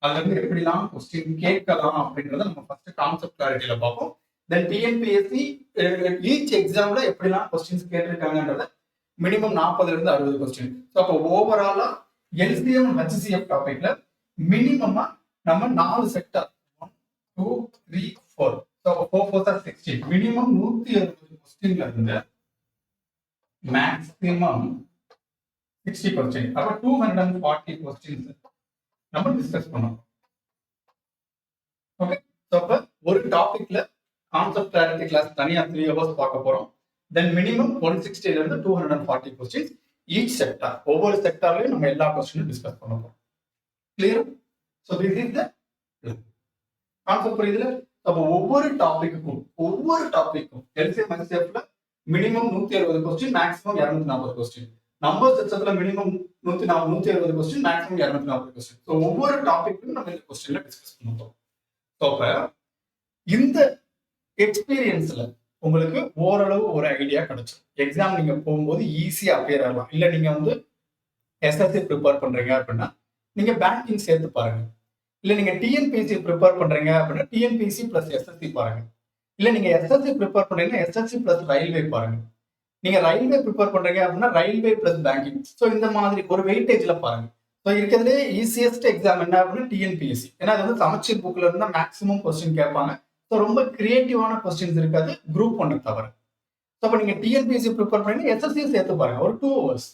Speaker 1: அதுல இருந்து எப்படிலாம் கொஸ்டின் கேட்கலாம் அப்படின்றத நம்ம ஃபர்ஸ்ட் கான்செப்ட் கிளாரிட்டியில பார்ப்போம். தென் டிஎன்பிஎஸ்சி ஈச் எக்ஸாம்ல எப்படிலாம் கொஸ்டின்ஸ் கேட்டிருக்காங்கன்றத மினிமம் 40ல இருந்து 60 கொஸ்டின். ஸோ அப்போ ஓவராலா எல்சிஎம் ஹெச்சிஎஃப் டாபிக்ல மினிமமா நம்ம 4 செக்டர் 1 2 3 4 ஸோ 4 4 16 மினிமம் 160 கொஸ்டின்ல இருந்து மேக்ஸிமம் 60 கொஸ்டின். அப்போ 240 கொஸ்டின்ஸ் நம்ம டிஸ்கஸ் பண்ணோம். ஓகே, ஸோ அப்போ ஒரு டாபிக்ல கான்செப்ட் கிளாரிட்டி கிளாஸ் தனியாக 3 hours பார்க்க போறோம். தென் மினிமம் 160 இருந்து 240 கொஸ்டின்ஸ் ஈச் செக்டார். ஒவ்வொரு செக்டார்லையும் நம்ம எல்லா கொஸ்டினும் டிஸ்கஸ் பண்ண போறோம். Clear? So this is the concept. புரியுதுல? அப்போ ஒவ்வொரு டாபிக்கும் எல்சிஎம் எஸ்எஃப்ல minimum 160 question, maximum 240 question. Number சிஸ்டத்துல minimum 160 question, maximum 240 question. So ஒவ்வொரு டாபிக்கும் நம்ம இந்த கொஸ்டின்ல டிஸ்கஸ் பண்ணுவோம். ஸோ அப்ப இந்த எக்ஸ்பீரியன்ஸ்ல உங்களுக்கு ஓரளவு ஒரு ஐடியா கிடைச்சிடும். எக்ஸாம் நீங்க போகும்போது ஈஸியா அப்பியர் ஆகலாம். இல்ல நீங்க வந்து எஸ்எஸ்சி ப்ரிப்பேர் பண்றீங்க அப்படின்னா நீங்க பேங்கிங் சேர்த்து பாருங்க. இல்ல நீங்க டிஎன்பிஎஸ்சி ப்ரிப்பேர் பண்றீங்க அப்படின்னா டிஎன்பிஎஸ்சி பிளஸ் எஸ்எஸ்சி பாருங்க. இல்ல நீங்க எஸ்எஸ்சி ப்ரிப்பேர் பண்றீங்கன்னா எஸ்எஸ்சி பிளஸ் ரயில்வே பாருங்க. நீங்க ரயில்வே ப்ரிப்பேர் பண்றீங்க அப்படின்னா ரயில்வே பிளஸ் பேங்கிங். ஸோ இந்த மாதிரி ஒரு வெயிட்டேஜ்ல பாருங்க. ஸோ இருக்கிறதுலே ஈஸியஸ்ட் எக்ஸாம் என்ன அப்படின்னா டிஎன்பிஎஸ்சி. ஏன்னா அது வந்து சமச்சீர் புக்ல இருந்தா மேக்ஸிமம் கொஸ்டின் கேட்பாங்க. ஸோ ரொம்ப கிரியேட்டிவான கொஸ்டின்ஸ் இருக்காது, குரூப் 1 தவிர. ஸோ அப்போ நீங்க டிஎன்பிஎஸ்சி ப்ரிப்பேர் பண்ணி எஸ்எஸ்சி சேர்த்து பாருங்க. ஒரு 2 hours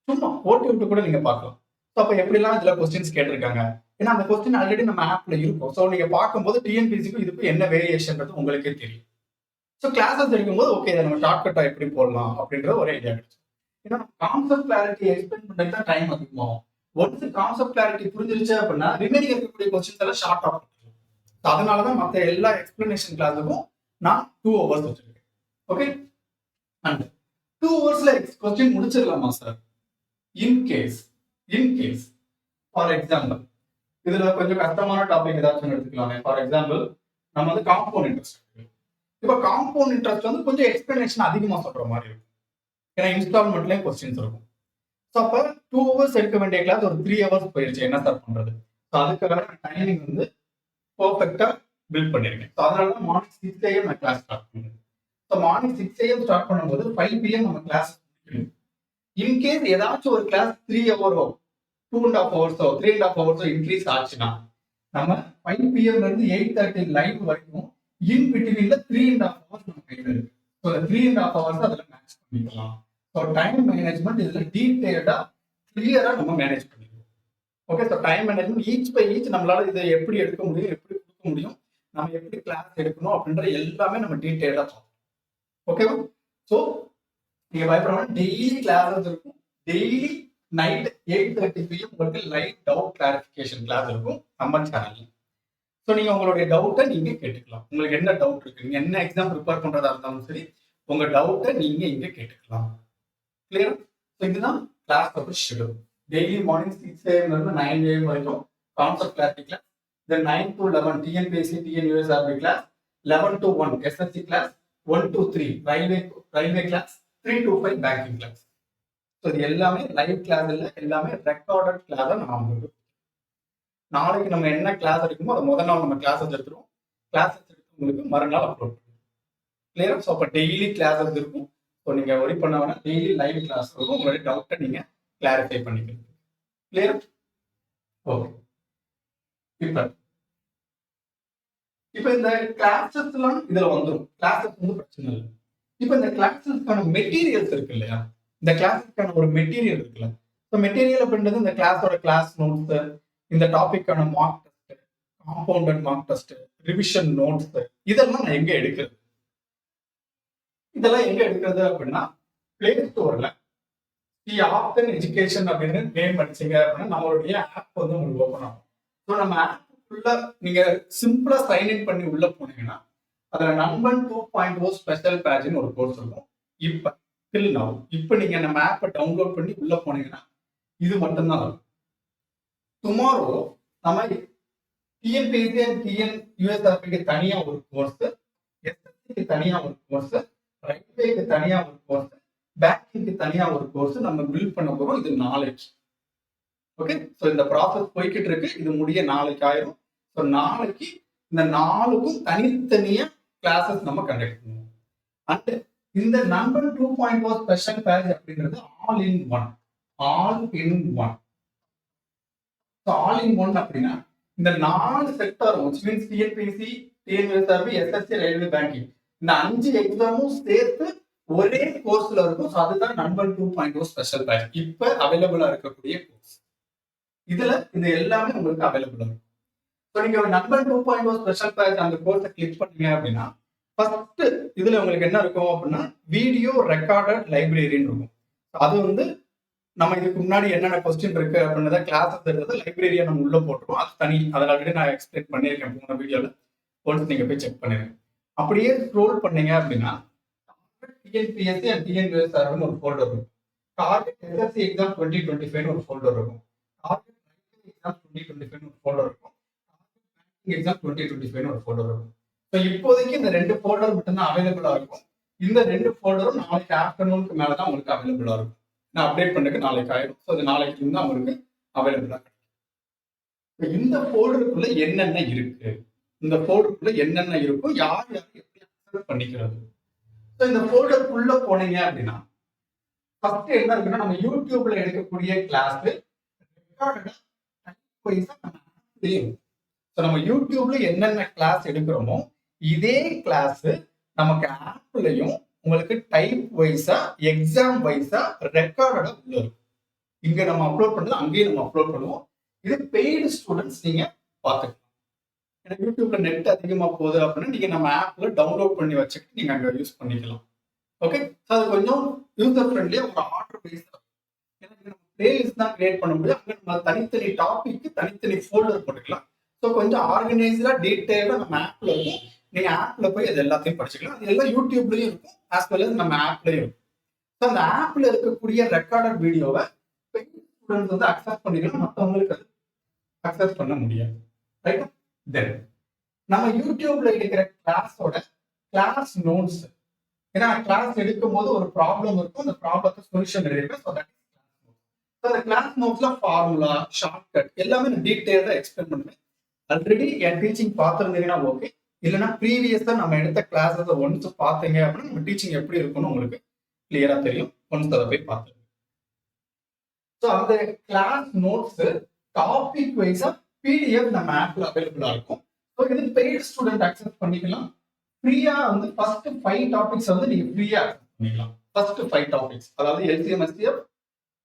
Speaker 1: சும்மா ஓட்டி விட்டு கூட நீங்க பார்க்கலாம். ஸோ அப்போ எப்படிலாம் இதுல கொஸ்டின்ஸ் கேட்டிருக்காங்க, ஏன்னா அந்த கொஸ்டின் ஆல்ரெடி நம்ம ஆப்ல இருக்கும். ஸோ நீங்க பார்க்கும்போது டிஎன்பிஎஸ்சிக்கும் இதுக்கும் என்ன வேரியேஷன்றது உங்களுக்கே தெரியும். ஸோ கிளாஸஸ் எடுக்கும்போது ஓகே இதை நம்ம ஷார்ட்கட்டா எப்படி போடலாம் அப்படின்ற ஒரு ஐடியா கிடைச்சு. ஏன்னா கான்செப்ட் கிளாரிட்டி எக்ஸ்பிளைன் பண்ணுறது தான் டைம் அதிகமாகும். ஒன்ஸ் கான்செப்ட் கிளாரிட்டி புரிஞ்சிருச்சு அப்படின்னா ரிமைனிங் இருக்கக்கூடிய கொஸ்டின்ஸ் எல்லாம் ஷார்ட் ஆகும். அதனாலதான் மற்ற எல்லா எக்ஸ்பிளனேஷன் கிளாஸுக்கும் நான் 2 hours வச்சிருக்கேன். ஓகே, அண்ட் 2 hours கொஸ்டின் முடிச்சிடலாமா சார்? இன்கேஸ் ஃபார் எக்ஸாம்பிள் இதுல கொஞ்சம் கஷ்டமான டாபிக் ஏதாச்சும் எடுத்துக்கலாமே. ஃபார் எக்ஸாம்பிள் நம்ம வந்து காம்பவுண்ட் இன்ட்ரெஸ்ட். இப்போ காம்பவுண்ட் இன்ட்ரெஸ்ட் வந்து கொஞ்சம் எக்ஸ்பிளனேஷன் அதிகமா சொல்ற மாதிரி இருக்கும். ஏன்னா இன்ஸ்டால்மெண்ட்லயும் கொஸ்டின்ஸ் இருக்கும். ஸோ அப்போ 2 hours எடுக்க வேண்டிய கிளாஸ் ஒரு 3 hours போயிருச்சு. என்ன சார் பண்றது? ஸோ அதுக்காக டைமிங் வந்து பர்ஃபெக்டா பில்ட் பண்ணிருக்கேன். ஸோ அதனால தான் மார்னிங் 6 AM நான் கிளாஸ் ஸ்டார்ட் பண்ணுறேன். ஸோ மார்னிங் 6 AM ஸ்டார்ட் பண்ணும்போது 5 PM நம்ம கிளாஸ் முடிக்கணும். இன்கேஸ் ஏதாச்சும் ஒரு class 3 hours 2.5 hours 3.5 hours increase ஆச்சுன்னா நம்ம 5 PM இருந்து 8:30 லைவ் வரைக்கும் இன் பிட்வீன்ல 3.5 hours நம்ம கையில் இருக்கு. ஸோ 3.5 hours அதில் மேனேஜ் பண்ணிக்கலாம். ஸோ டைம் மேனேஜ்மெண்ட் இதுல டீடைல்டா கிளியரா நம்ம மேனேஜ் பண்ணிக்கலாம். Okay, so time management each by each நம்மளால இதை எப்படி எடுக்க முடியும், எப்படி கொடுக்க முடியும், நம்ம எப்படி கிளாஸ் எடுக்கணும் அப்படின்ற எல்லாமே நம்ம டீடைல்டா பார்ப்போம். ஓகேவா? ஸோ நீங்க பயப்படாம டெய்லி கிளாஸஸ் இருக்கும். டெய்லி நைட் 8:30 PM உங்களுக்கு லைவ் டவுட் கிளாரிஃபிகேஷன் கிளாஸ் இருக்கும் நம்ம சேனல்ல. ஸோ நீங்க உங்களுடைய டவுட்டை நீங்க கேட்டுக்கலாம். உங்களுக்கு என்ன டவுட் இருக்கு, நீங்க என்ன எக்ஸாம் ப்ரிப்பேர் பண்றதா இருந்தாலும் சரி, உங்க டவுட்டை நீங்க இங்க கேட்டுக்கலாம். கிளியர்? ஸோ இதுதான் class schedule. Daily morning 6 AM இருந்து 9 AM வரைக்கும் concept clarity class. Then 9 to 11 TNPSC TNUSRB class. 11 to 1 SSC class. 1 to 3 railway class. 3 to 5 banking class. So இது எல்லாமே லைவ் கிளாஸ் இல்லை, எல்லாமே ரெக்கார்டட் கிளாஸை நான் உங்களுக்கு நாளைக்கு நம்ம என்ன கிளாஸ் எடுக்குமோ அதை முதல் நாள் நம்ம கிளாஸஸ் எடுத்துருவோம். கிளாஸஸ் எடுத்து உங்களுக்கு மறுநாள் அப்லோட் பண்ணுவோம். கிளியர்? ஸோ அப்போ டெய்லி கிளாஸஸ் இருக்கும். ஸோ நீங்க ஒரி பண்ண வேணாம், டெய்லி லைவ் கிளாஸ் இருக்கும். உங்களுடைய டவுட்டை நீங்க கிளாரிஃபை பண்ணிக்கிறது. கிளியர்? ஓகே, இப்ப இந்த கிளாஸஸ் எல்லாம் இதுல வந்துடும். கிளாஸஸ் வந்து பிரச்சனை இல்லை. இப்ப இந்த கிளாஸஸ்க்கான மெட்டீரியல்ஸ் இருக்கு இல்லையா, இந்த கிளாஸஸ்க்கான ஒரு மெட்டீரியல் இருக்குல்ல. ஸோ மெட்டீரியல் அப்படின்றது இந்த கிளாஸோட கிளாஸ் நோட்ஸ், இந்த டாபிக்கான mark test, compounded mark test, revision notes, இதெல்லாம் நான் எங்க எடுக்கிறது? இதெல்லாம் எங்க எடுக்கிறது அப்படின்னா பிளே ஸ்டோர்ல ஆப்டன் எஜுகேஷன் அப்படின்னு நேம் படிச்சீங்க அப்படின்னா நம்மளுடைய ஆப் வந்து உங்களுக்கு ஓப்பன் ஆகும். ஸோ நம்ம ஆப்புக்குள்ள நீங்க சிம்பிளா சைன்இன் பண்ணி உள்ள போனீங்கன்னா அதுல நண்பன் 2.0 ஸ்பெஷல் பேட்ச்னு ஒரு கோர்ஸ் இருக்கும். இப்ப நீங்க நம்ம ஆப்பை டவுன்லோட் பண்ணி உள்ள போனீங்கன்னா இது மட்டும்தான் இருக்கும். டுமாரோ நம்ம டிஎன்பிஎஸ்சி அண்ட் டிஎன்யூஎஸ்ஆர்பிக்கு தனியா ஒரு கோர்ஸ், எஸ்எஸ்சிக்கு தனியா ஒரு கோர்ஸ், ரயில்வேக்கு தனியா ஒரு கோர்ஸ், பேங்கிங்க்கு தனியா ஒரு கோர்ஸ் நம்ம பில்ட் பண்ண போறோம். இது நாளைக்கு. ஓகே, ஸோ இந்த ப்ராசஸ் போய்கிட்டு இருக்கு. இது முடிய நாளைக்கு ஆயிரும். ஸோ நாளைக்கு இந்த 4க்கும் தனித்தனியா கிளாஸஸ் நம்ம கண்டக்ட் பண்ணுவோம். அண்ட் இந்த நம்பர் 2.0 ஸ்பெஷல் பேட்ச் அப்படிங்கிறது all in one. All in one அப்படின்னா இந்த 4 sector means TNPSC, TNUSRB, SSC, railway, banking இந்த 5 எக்ஸாமும் சேர்த்து ஒரே கோர்ஸ்ல இருக்கும். அதுதான் நம்பர் 2.0 ஸ்பெஷல் பேட்ச் இப்ப அவைலபிளா இருக்கக்கூடிய கோர்ஸ். இதுல இது எல்லாமே உங்களுக்கு அவைலபிள் இருக்கும். ஸோ நீங்க ஒரு நண்பன் 2.0 ஸ்பெஷல் பேட்ச் அந்த கோர்ஸை கிளிக் பண்ணீங்க அப்படின்னா ஃபர்ஸ்ட் இதுல உங்களுக்கு என்ன இருக்கும் அப்படின்னா வீடியோ ரெக்கார்டட் லைப்ரரின்னு இருக்கும். அது வந்து நம்ம இதுக்கு முன்னாடி என்னென்ன கொஸ்டின் இருக்கு அப்படின்றத கிளாஸஸ் இருக்கிறது லைப்ரரியை நம்ம உள்ள போட்டுருவோம். அது தனி, அதில் ஆல்ரெடி நான் எக்ஸ்பிளைன் பண்ணியிருக்கேன் போன வீடியோவில். ஒன்ஸ் நீங்க போய் செக் பண்ணிருங்க. அப்படியே ஸ்க்ரோல் பண்ணீங்க அப்படின்னா டிஎன்பிஎஸ்சி அண்ட் டிஎன்பிஎஸ்ஆர்னு ஒரு ஃபோல்டர் இருக்கும். டார்கெட் எஸ்எஸ்சி எக்ஸாம் 2025 ஒரு ஃபோல்டர் இருக்கும். டார்கெட் எக்ஸாம் 2025 ஒரு ஃபோல்டர் இருக்கும். எக்ஸாம் 2025 ஒரு ஃபோல்டர் இருக்கும். ஸோ இப்போதைக்கு இந்த 2 ஃபோல்டர் மட்டும்தான் அவைலபிளா இருக்கும். இந்த 2 ஃபோல்டரும் நாளைக்கு ஆஃப்டர்நூனுக்கு மேலே தான் உங்களுக்கு அவைலபிளா இருக்கும். நான் அப்டேட் பண்ணுறதுக்கு நாளைக்கு ஆயிடும். ஸோ அது நாளைக்கு இருந்தால் உங்களுக்கு அவைலபிளா கிடைக்கும். இந்த ஃபோல்டருக்குள்ள என்னென்ன இருக்கு, இந்த ஃபோல்டருக்குள்ள என்னென்ன இருக்கும், யார் யார் எப்படி அக்சஸ் பண்ணிக்கிறது. ஸோ இந்த ஃபோல்டருக்குள்ள போனீங்க அப்படின்னா ஃபர்ஸ்ட் என்ன இருக்குன்னா நம்ம யூடியூப்ல எடுக்கக்கூடிய கிளாஸ் நம்ம யூடியூப்ல என்னென்ன கிளாஸ் எடுக்கிறோமோ இதே கிளாஸ் நமக்கு ஆப்லயும் உங்களுக்கு டைப் வைஸா எக்ஸாம் வைஸா ரெக்கார்டடா உள்ள இருக்கும். இங்க நம்ம அப்லோட் பண்ணது அங்கேயே நம்ம அப்லோட் பண்ணுவோம். இது பெய்டு ஸ்டூடெண்ட்ஸ் நீங்க பார்த்துக்கலாம். ஏன்னா யூடியூப்ல நெட் அதிகமா போகுது அப்படின்னா நீங்க நம்ம ஆப்ல டவுன்லோட் பண்ணி வச்சுக்கிட்டு நீங்க அங்க யூஸ் பண்ணிக்கலாம். ஓகே, அது கொஞ்சம் யூசர் ஃப்ரெண்ட்லியா ஒரு ஆர்டர் பேஸ் தான். ஏன்னா நம்ம பிளேலிஸ்ட் தான் கிரியேட் பண்ண முடியும். அங்க நம்ம தனித்தனி டாபிக் தனித்தனி ஃபோல்டர் போட்டுக்கலாம். ஸோ கொஞ்சம் ஆர்கனைஸ்டா டீட்டெயிலா நம்ம ஆப்ல இருக்கும். நீங்க ஆப்ல போய் அது எல்லாத்தையும் படிச்சுக்கலாம். அது எல்லாம் யூடியூப்லயும் இருக்கும், ஆஸ் வெல் அஸ் நம்ம ஆப்லயும் இருக்கும். ஸோ அந்த ஆப்ல இருக்கக்கூடிய ரெக்கார்டட் வீடியோவை ஸ்டூடெண்ட்ஸ் வந்து அக்சஸ் பண்ணிக்கலாம், மற்றவங்களுக்கு அது அக்சஸ் பண்ண முடியாது. ரைட், தென் நம்ம யூடியூப்ல எடுக்கிற கிளாஸோட கிளாஸ் நோட்ஸ், ஏன்னா கிளாஸ் எடுக்கும் போது ஒரு ப்ராப்ளம் இருக்கும், அந்த ப்ராப்ளத்தை சொல்யூஷன் எழுதிருக்கேன். ஸோ அந்த கிளாஸ் நோட்ஸ்ல ஃபார்முலா, ஷார்ட்கட் எல்லாமே நான் டீட்டெயிலாக எக்ஸ்பிளைன் பண்ணுவேன். ஆல்ரெடி என் டீச்சிங் பார்த்துருந்தீங்கன்னா ஓகே, இல்லைன்னா ப்ரீவியஸா நம்ம எடுத்த கிளாஸஸ் ஒன்ஸ் பார்த்தீங்க அப்படின்னா நம்ம டீச்சிங் எப்படி இருக்கும்னு உங்களுக்கு கிளியரா தெரியும். ஒன்ஸ் அதை போய் பார்த்துருங்க. ஸோ அந்த கிளாஸ் நோட்ஸ் டாபிக் வைஸா பிடிஎஃப் நம்ம ஆப்ல அவைலபிளா இருக்கும். ஸோ இது பெய்டு ஸ்டூடெண்ட் அக்சஸ் பண்ணிக்கலாம். ஃப்ரீயா வந்து ஃபர்ஸ்ட் 5 டாபிக்ஸ் வந்து நீங்க ஃப்ரீயா அக்சஸ் பண்ணிக்கலாம். ஃபர்ஸ்ட் 5 டாபிக்ஸ், அதாவது LCM, SDF,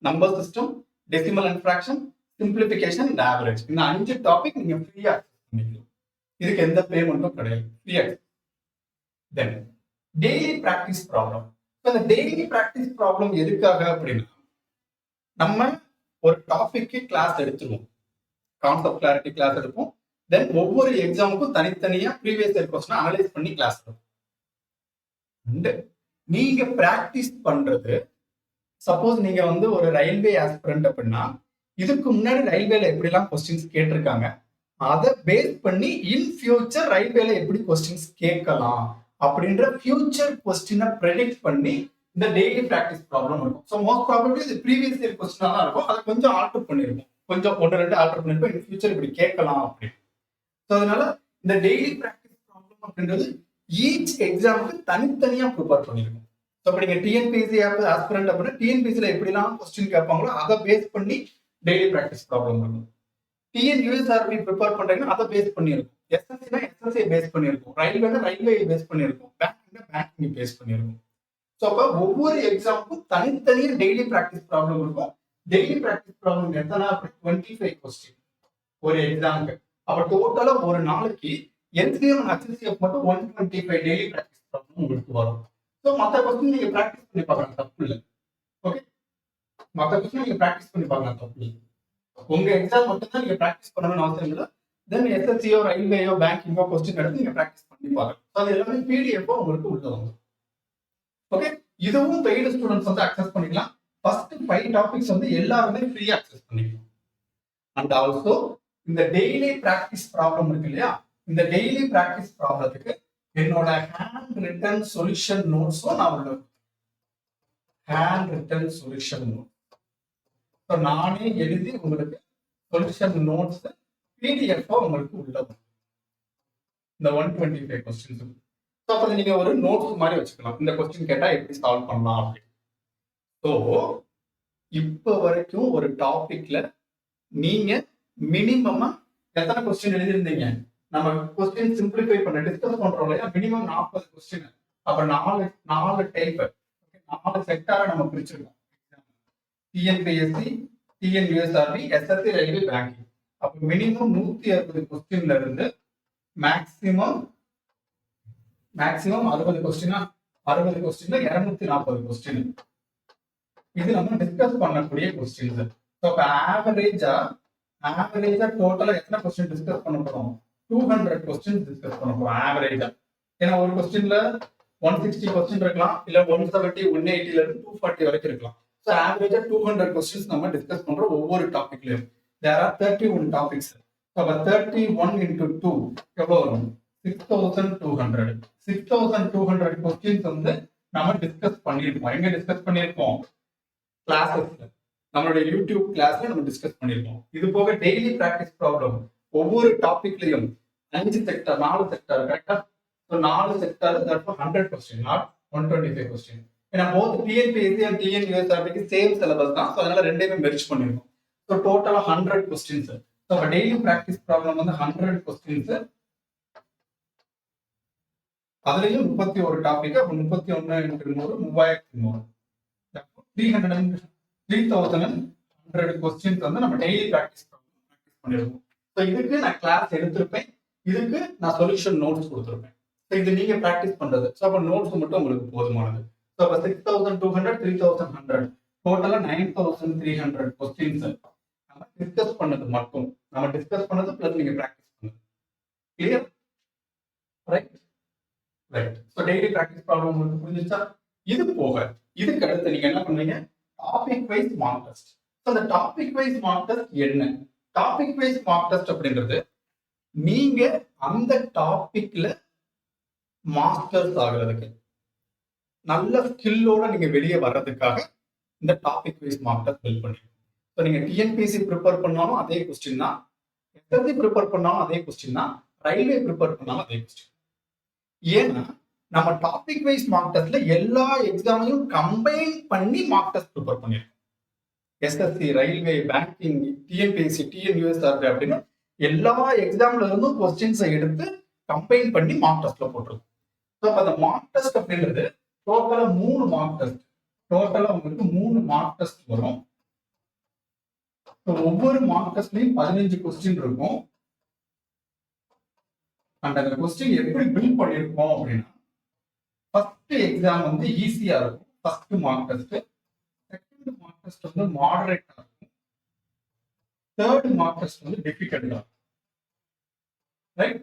Speaker 1: number system, decimal and fraction, simplification and average, இந்த 5 டாபிக் நீங்க ஃப்ரீயா அக்சஸ் பண்ணிக்கலாம். இதுக்கு எந்த பேமெண்ட்டும் கிடையாது, ஃப்ரீயா. தென் டெய்லி பிராக்டிஸ் ப்ராப்ளம். இந்த டெய்லி பிராக்டிஸ் ப்ராப்ளம் எதுக்காக அப்படின்னா நம்ம ஒரு டாபிக்கு கிளாஸ் எடுத்துருவோம், கான்செப்ட் கிளாரிட்டி கிளாஸ் எடுப்போம். தென் ஒவ்வொரு எக்ஸாமுக்கும் தனித்தனியா ப்ரீவியஸ் இயர் கொஸ்டின் அனலைஸ் பண்ணி கிளாஸ் எடுப்போம். நீங்க பிராக்டிஸ் பண்றது, சப்போஸ் நீங்க வந்து ஒரு ரயில்வே ஆஸ்பிரண்ட் அப்படின்னா இதுக்கு முன்னாடி ரயில்வேல எப்படிலாம் கொஸ்டின்ஸ் கேட்டிருக்காங்க, அதை பேஸ் பண்ணி இன் ஃபியூச்சர் ரயில்வேல எப்படி கொஸ்டின்ஸ் கேட்கலாம் அப்படின்ற ஃபியூச்சர் கொஸ்டினை ப்ரெடிக்ட் பண்ணி இந்த டெய்லி பிராக்டிஸ் ப்ராப்ளம் இருக்கும். ஸோ மோஸ்ட் ப்ராபப்லி இது ப்ரீவியஸ் இயர் கொஸ்டினா தான் இருக்கும். அதை கொஞ்சம் ஆல்டர் பண்ணிருக்கும், கொஞ்சம் 1-2 ஆல்டர் பண்ணிருப்போம், இன் ஃபியூச்சர் இப்படி கேட்கலாம் அப்படின்னு. ஸோ அதனால இந்த டெய்லி பிராக்டிஸ் ப்ராப்ளம் அப்படின்றது ஈச் எக்ஸாமுக்கு தனித்தனியா ப்ரிப்பேர் பண்ணிருக்கும். ஸோ இப்போ நீங்க டிஎன்பிஎஸ்சி ஆஸ்பிரண்ட் அப்படின்னா டிஎன்பிஎஸ்சியில் எப்படிலாம் கொஸ்டின் கேட்பாங்களோ அதை பேஸ் பண்ணி டெய்லி பிராக்டிஸ் ப்ராப்ளம் இருக்கும். டிஎன்யூஎஸ்ஆர்பி ப்ரிப்பேர் பண்றீங்கன்னா அதை பேஸ் பண்ணியிருக்கும். எஸ்எஸ்சினா எஸ்எஸ்சியை பேஸ் பண்ணியிருக்கும், ரயில்வேனா ரயில்வே பேஸ் பண்ணியிருக்கும், பேங்கிங்னா பேங்கிங் பேஸ் பண்ணியிருக்கும். ஸோ அப்போ ஒவ்வொரு எக்ஸாமுக்கும் தனித்தனியா டெய்லி பிராக்டிஸ் ப்ராப்ளம் இருக்கும். டெய்லி பிராக்டிஸ் ப்ராப்ளம் எத்தனை? 25 கொஸ்டின் ஒரு எக்ஸாமுக்கு. அப்போ டோட்டலா ஒரு நாளைக்கு எல்சிஎம் அண்ட் ஹெச்சிஎஃப் மட்டும் 125 டெய்லி பிராக்டிஸ் ப்ராப்ளம் உங்களுக்கு வரும். ஸோ மற்ற கொஸ்டின் நீங்க பிராக்டிஸ் பண்ணி பார்க்கலாம், தப்பு இல்லை. ஓகே, மற்ற கொஸ்டின் நீங்க பிராக்டிஸ் பண்ணி பார்க்கலாம், தப்பு இல்லை. உங்க எக்ஸாம் மட்டும் தான் நீங்க பிராக்டிஸ் பண்ணணும்னு அவசியம் இல்லை. தென் எஸ்எஸ்சியோ ரயில்வேயோ பேங்கிங்கோ கொஸ்டின் எடுத்து நீங்க பிராக்டிஸ் பண்ணி பாருங்க. அது எல்லாமே பிடிஎஃப் உங்களுக்கு உள்ள வந்துடும். ஓகே, இதுவும் பெய்டு ஸ்டூடெண்ட்ஸ் வந்து அக்சஸ் பண்ணிக்கலாம். ஃபர்ஸ்ட் 5 டாபிக்ஸ் வந்து எல்லாருமே ஃப்ரீயா அக்சஸ் பண்ணிக்கலாம். அண்ட் ஆல்சோ இந்த டெய்லி பிராக்டிஸ் ப்ராப்ளம் இருக்கு இல்லையா, இந்த டெய்லி பிராக்டிஸ் ப்ராப்ளத்துக்கு என்னோட ஹேண்ட் ரிட்டன் சொல்யூஷன் நோட்ஸும் நான் உள்ள hand return solution note. So நானே எழுதி உங்களுக்கு சொல்யூஷன் நோட்ஸ் பிடிஎஃப் உங்களுக்கு உள்ள இந்த 125 கொஸ்டின்ஸ். ஸோ அப்போ நீங்க ஒரு நோட்ஸ் மாதிரி வச்சுக்கலாம், இந்த கொஸ்டின் கேட்டா எப்படி சால்வ் பண்ணலாம் அப்படின்னு. ஸோ இப்போ வரைக்கும் ஒரு டாபிக்ல நீங்க மினிமமா எத்தனை கொஸ்டின் எழுதிருந்தீங்க? நம்ம கொஸ்டின் சிம்பிளிஃபை பண்ண டிஸ்கஸ் பண்றோம் இல்லையா, மினிமம் 40 கொஸ்டின். அப்ப 4 டைப் 4 செக்டாரா நம்ம பிரிச்சிருக்கோம். TNPSC, TNUSRB, SSC, railway, banking. அப்போ மினிமம் 160 கொஸ்டின்ல இருந்து மேக்சிமம் 60 கொஸ்டினா 60 கொஸ்டின்ல 240 கொஸ்டின் இது நம்ம டிஸ்கஸ் பண்ணக்கூடிய கொஸ்டின்ஸ். ஸோ இப்போ ஆவரேஜா டோட்டலா எத்தனை கொஸ்டின் டிஸ்கஸ் பண்ண போறோம்? 200 கொஸ்டின் டிஸ்கஸ் பண்ண போறோம் ஆவரேஜா. ஏன்னா ஒரு கொஸ்டின்ல 160 கொஸ்டின் இருக்கலாம், இல்ல 170, 180ல இருந்து 240 வரைக்கும் இருக்கலாம். ஸோ ஆவரேஜா 200 கொஸ்டின்ஸ் நம்ம டிஸ்கஸ் பண்றோம் ஒவ்வொரு டாபிக்லயும். There are 31 topics. So 31 into 2 எவ்வளவு வரும்? 6200. 6200 கொஸ்டின்ஸ் வந்து நம்ம டிஸ்கஸ் பண்ணியிருக்கோம். எங்க டிஸ்கஸ் பண்ணியிருக்கோம்? கிளாஸஸ்ல, நம்மளுடைய யூடியூப் கிளாஸ்ல நம்ம டிஸ்கஸ் பண்ணியிருக்கோம். இது போக டெய்லி பிராக்டிஸ் ப்ராப்ளம் ஒவ்வொரு டாபிக்லயும் 5 செக்டார், 4 செக்டார், கரெக்டா? So 4 sector, that's 100 question, not 125 question. ஏன்னா போத் டிஎன்பிஎஸ்சி அண்ட் டிஎன்யூஎஸ்ஆர்பிக்கு சேம் சிலபஸ் தான். ஸோ அதனால ரெண்டையுமே மெர்ஜ் பண்ணிருக்கோம். ஸோ டோட்டலா 100 questions. So daily practice problem வந்து 100 கொஸ்டின்ஸ். அதுலயும் 31 டாபிக். அப்போ 31 into 100 3300. 3100 கொஸ்டின்ஸ் வந்து நம்ம டெய்லி பிராக்டிஸ் பண்ணிருக்கோம். ஸோ இதுக்கு நான் கிளாஸ் எடுத்திருப்பேன், இதுக்கு நான் சொல்யூஷன் நோட்ஸ் கொடுத்துருப்பேன். ஸோ இது நீங்க பிராக்டிஸ் பண்றது. ஸோ அப்போ நோட்ஸ் மட்டும் உங்களுக்கு போதுமானது. ஸோ அப்போ 6200, 3100, டோட்டலா 9300 கொஸ்டின்ஸ் நம்ம டிஸ்கஸ் பண்ணது மட்டும். நம்ம டிஸ்கஸ் பண்ணது பிளஸ் நீங்க பிராக்டிஸ் பண்ணது. Clear? Right. So daily practice problem உங்களுக்கு புரிஞ்சிச்சா? இது போக இதுக்கு அடுத்து நீங்க என்ன பண்ணுவீங்க? Topic wise mark test. So அந்த டாபிக் வைஸ் மார்க் டெஸ்ட் என்ன? டாபிக் வைஸ் மார்க் டெஸ்ட் அப்படின்றது நீங்க அந்த டாபிக்ல மாஸ்டர்ஸ் ஆகுறதுக்கு, நல்ல ஸ்கில்லோட நீங்க வெளியே வர்றதுக்காக இந்த topic wise mark test build பண்ணிருக்கோம். ஸோ நீங்க டிஎன்பிஎஸ்சி ப்ரிப்பேர் பண்ணாலும் அதே கொஸ்டின் தான், எஸ்எஸ்சி ப்ரிப்பேர் பண்ணாலும் அதே கொஸ்டின் தான், ரயில்வே ப்ரிப்பேர் பண்ணாலும் அதே கொஸ்டின். ஏன்னா நம்ம டாபிக் வைஸ் மார்க் டெஸ்ட்ல எல்லா எக்ஸாமையும் கம்பைன் பண்ணி மார்க் டெஸ்ட் ப்ரிப்பேர் பண்ணிருக்கோம். SSC, railway, banking, TNPSC, TNUSRB அப்படின்னு எல்லா எக்ஸாம்ல இருந்தும் கொஸ்டின்ஸை எடுத்து கம்பைன் பண்ணி மார்க் டெஸ்ட்ல போட்டிருக்கோம். ஸோ அந்த மார்க் டெஸ்ட் அப்படின்றது டோட்டலா 3 மார்க் டெஸ்ட். டோட்டலா உங்களுக்கு 3 மார்க் டெஸ்ட் வரும். ஒவ்வொரு மார்க் டெஸ்ட்லயும் 15 கொஸ்டின் இருக்கும். அண்ட் அந்த கொஸ்டின் எப்படி பில்ட் பண்ணிருக்கோம் அப்படின்னா, ஃபர்ஸ்ட் எக்ஸாம் வந்து ஈஸியா இருக்கும், first mark test. Second mark test வந்து மாடரேட்டா இருக்கும். தேர்ட் மார்க் டெஸ்ட் வந்து டிஃபிகல்ட்டா இருக்கும். ரைட்?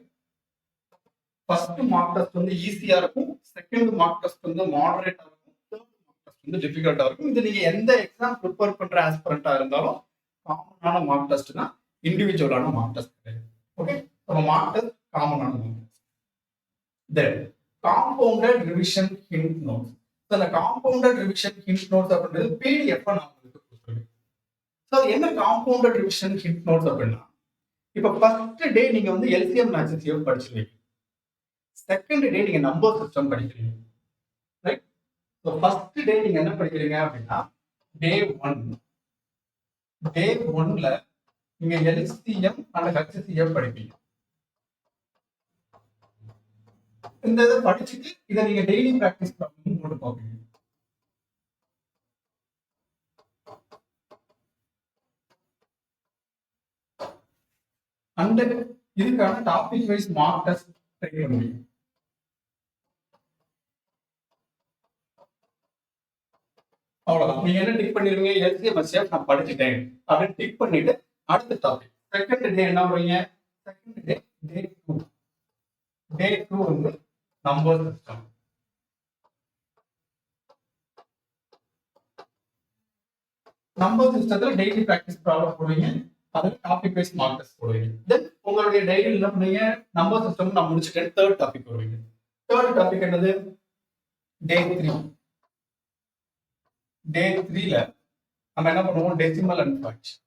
Speaker 1: ஃபர்ஸ்ட் மார்க் டெஸ்ட் வந்து ஈஸியா இருக்கும், செகண்ட் மார்க் டெஸ்ட் வந்து மாடரேட்டா இருக்கும், தேர்ட் மார்க் டெஸ்ட் வந்து டிஃபிகல்ட்டா இருக்கும். இது நீங்க எந்த எக்ஸாம் ப்ரிப்பேர் பண்ற ஆஸ்பிரண்டா இருந்தாலும் காமனான மார்க் டெஸ்ட் தான், இண்டிவிஜுவலான மார்க் டெஸ்ட் கிடையாது. ஓகே? அப்ப மார்க் டெஸ்ட் காமனான mark test. Then compounded revision hint notes. So அந்த காம்பவுண்டட் ரிவிஷன் ஹிண்ட் நோட்ஸ் அப்படின்றது பிடிஎஃப் நான் உங்களுக்கு கொடுத்துருக்கேன். ஸோ அது என்ன காம்பவுண்டட் ரிவிஷன் ஹிண்ட் நோட்ஸ் அப்படின்னா, இப்போ ஃபர்ஸ்ட் டே நீங்க வந்து எல்சிஎம் மேட்சஸ் படிச்சிருக்கீங்க, செகண்ட் டே நீங்க நம்பர் சிஸ்டம் படிக்கிறீங்க. ரைட்? ஸோ ஃபர்ஸ்ட் டே நீங்க என்ன படிக்கிறீங்க அப்படின்னா, டே 1ல நீங்க எல்சிஎம் அண்ட் ஹெச்சிஎஃப் படிப்பீங்க. இந்த இதை படிச்சுட்டு இதை நீங்க டெய்லி பிராக்டிஸ் ப்ராப்ளம் போட்டு பார்ப்பீங்க. அந்த இதுக்கான topic wise mark test try பண்ணுவீங்க. அவ்வளவுதான். நீங்க என்ன டிக் பண்ணிருவீங்க? எல்சிஎம் ஹெச்சிஎஃப் நான் படிச்சுட்டேன் அப்படின்னு டிக் பண்ணிட்டு அடுத்த டாபிக் செகண்ட் டே என்ன பண்ணுவீங்க? செகண்ட் டே டே 2 வந்து நம்பர் சிஸ்டம். நம்பர் சிஸ்டத்துல டெய்லி பிராக்டிஸ் ப்ராப்ளம் போடுவீங்க, அதுல டாபிக் வைஸ் மார்க் டெஸ்ட் போடுவீங்க. தென் உங்களுடைய டைரியில் என்ன பண்ணுவீங்க? நம்பர் சிஸ்டம் நான் முடிச்சுட்டேன், தேர்ட் டாபிக் வருவீங்க. தேர்ட் டாபிக் என்னது? டே 3. டே 3ல நம்ம என்ன பண்ணுவோம்? Decimal and fraction.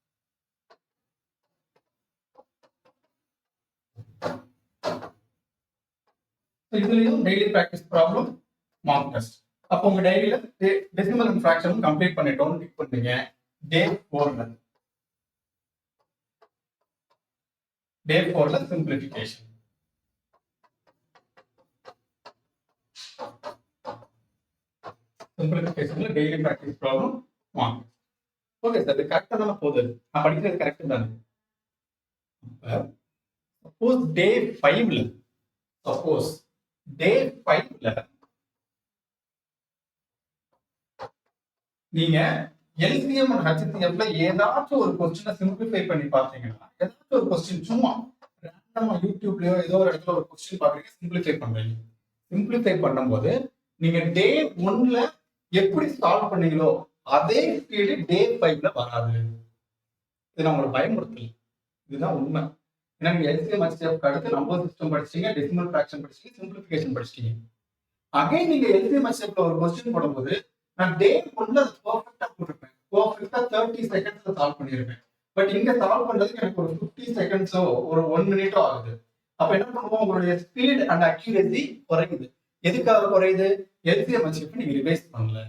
Speaker 1: இதுலயும் daily practice problem, mark test. அப்போ உங்க டைரியில டெசிமல் அண்ட் ஃபிராக்ஷன் கம்ப்ளீட் பண்ணிட்டோம்னு டிக் பண்ணுவீங்க. டே 4ல சிம்பிளிஃபிகேஷன். சிம்பிளிஃபிகேஷன்ல daily practice problem, mark. Okay sir, இது கரெக்டா தானே போகுது, நான் படிக்கிறது கரெக்ட் தானே. சப்போஸ் டே 5ல நீங்க எல்சிஎம் அண்ட் ஹெச்சிஎஃப்ல ஏதாச்சும் ஒரு கொஸ்டினை சிம்பிளிஃபை பண்ணி பார்த்தீங்கன்னா, ஏதாச்சும் ஒரு கொஸ்டின் சும்மா ரேண்டமா யூடியூப்லயோ ஏதோ ஒரு இடத்துல ஒரு கொஸ்டின் பாக்குறீங்க, சிம்பிளிஃபை பண்றீங்க. சிம்பிளிஃபை பண்ணும்போது நீங்க டே 1ல எப்படி சால்வ் பண்ணீங்களோ அதே ஸ்பீடு டே 5ல வராது. இது நான் உங்களுக்கு பயமுறுத்தல, இதுதான் உண்மை. ஏன்னா நீங்க எல்சிஎம் ஹெச்சிஎஃப்க்கு அடுத்து நம்பர் சிஸ்டம் படிச்சீங்க, டெசிமல் ஃபிராக்ஷன் படிச்சீங்க, சிம்பிளிஃபிகேஷன் படிச்சீங்க. அகைன் நீங்க எல்சிஎம் ஹெச்சிஎஃப்ல ஒரு கொஸ்டின் போடும்போது நான் டே 1ல பெர்ஃபெக்ட்டா போட்டுருப்பேன், பெர்ஃபெக்ட்டா 30 செகண்ட்ஸ்ல சால்வ் பண்ணிருப்பேன். பட் இங்க சால்வ் பண்றதுக்கு எனக்கு ஒரு 50 செகண்ட்ஸோ ஒரு 1 மினிட்டோ ஆகுது. அப்ப என்ன பண்ணுவோம், உங்களுடைய ஸ்பீட் அண்ட் அக்யூரசி குறையுது. எதுக்காக குறையுது, எல்சிஎம் ஹெச்சிஎஃப் நீங்க ரிவைஸ் பண்ணல.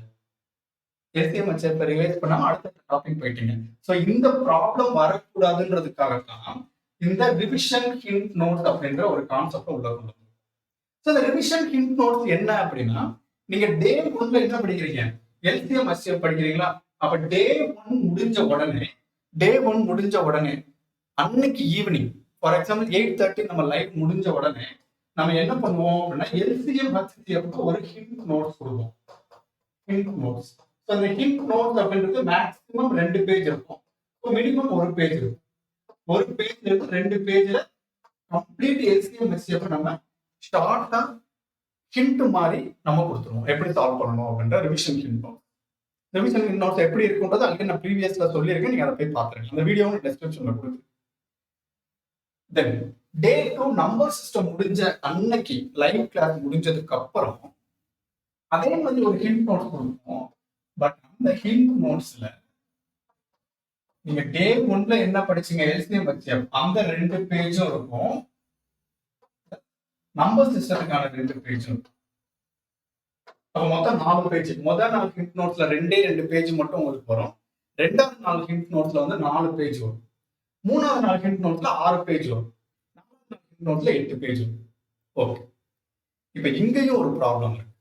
Speaker 1: எல்சிஎம் ஹெச்சிஎஃப் ரிவைஸ் பண்ணாம அடுத்த டாபிக் போயிட்டீங்க. சோ இந்த ப்ராப்ளம் வரக்கூடாதுன்றதுக்காக தான் இந்த ரிவிஷன் ஹிண்ட் நோட்ஸ் அப்படின்ற ஒரு கான்செப்ட் உள்ள கொண்டு வந்தோம். சோ இந்த ரிவிஷன் ஹிண்ட் நோட்ஸ் என்ன அப்படின்னா, நீங்க டே 1ல என்ன படிக்கிறீங்க, எல்சிஎம் ஹெச்சிஎஃப் படிக்கிறீங்களா, அப்ப டே 1 முடிஞ்ச உடனே அன்னைக்கு ஈவினிங் ஃபார் எக்ஸாம்பிள் 8:30 நம்ம லைவ் முடிஞ்ச உடனே நம்ம என்ன பண்ணுவோம் அப்படின்னா, எல்சிஎம் ஹெச்சிஎஃப்க்கு ஒரு ஹிண்ட் நோட்ஸ் கொடுப்போம். ஹிண்ட் நோட்ஸ், அந்த ஹிண்ட் நோட்ஸ் அப்படின்றது மேக்ஸிமம் 2 பேஜ் இருக்கும், மினிமம் 1 பேஜ் இருக்கும். 1 பேஜ்ல இருந்து 2 பேஜ்ல கம்ப்ளீட் எல்சிஎம் ஹெச்சிஎஃப் நம்ம ஷார்ட்டா ஹிண்ட் மாதிரி நம்ம கொடுத்துருவோம், எப்படி சால்வ் பண்ணணும் அப்படின்ற revision hint notes. Revision hint notes எப்படி இருக்குன்றது அங்கே நான் ப்ரீவியஸ்ல சொல்லியிருக்கேன், நீங்க அதை போய் பார்த்துருங்க. அந்த வீடியோ டிஸ்கிரிப்ஷன்ல கொடுத்து. தென் டே 2 நம்பர் சிஸ்டம் முடிஞ்ச அன்னைக்கு லைவ் கிளாஸ் முடிஞ்சதுக்கு அப்புறம் அதே மாதிரி ஒரு ஹிண்ட் நோட்ஸ் கொடுப்போம். பட் அந்த ஹிண்ட் நோட்ஸ்ல நீங்க டே 1ல என்ன படிச்சீங்க, எல்சிஎம் ஹெச்சிஎஃப் அந்த 2 பேஜும் இருக்கும், நம்பர் சிஸ்டத்துக்கான 2 பேஜும் இருக்கும். அப்ப மொத்தம் 4 பேஜ். முதல் நாள் ஹிண்ட் நோட்ஸ்ல 2 பேஜ் மட்டும் உங்களுக்கு வரும். 2வது நாள் ஹிண்ட் நோட்ஸ்ல வந்து 4 பேஜ் வரும். 3வது நாள் ஹிண்ட் நோட்ஸ்ல 6 பேஜ் வரும். 4வது நாள் ஹிண்ட் நோட்ஸ்ல 8 பேஜ் வரும். ஓகே, இப்ப இங்கேயும் ஒரு ப்ராப்ளம் இருக்கு.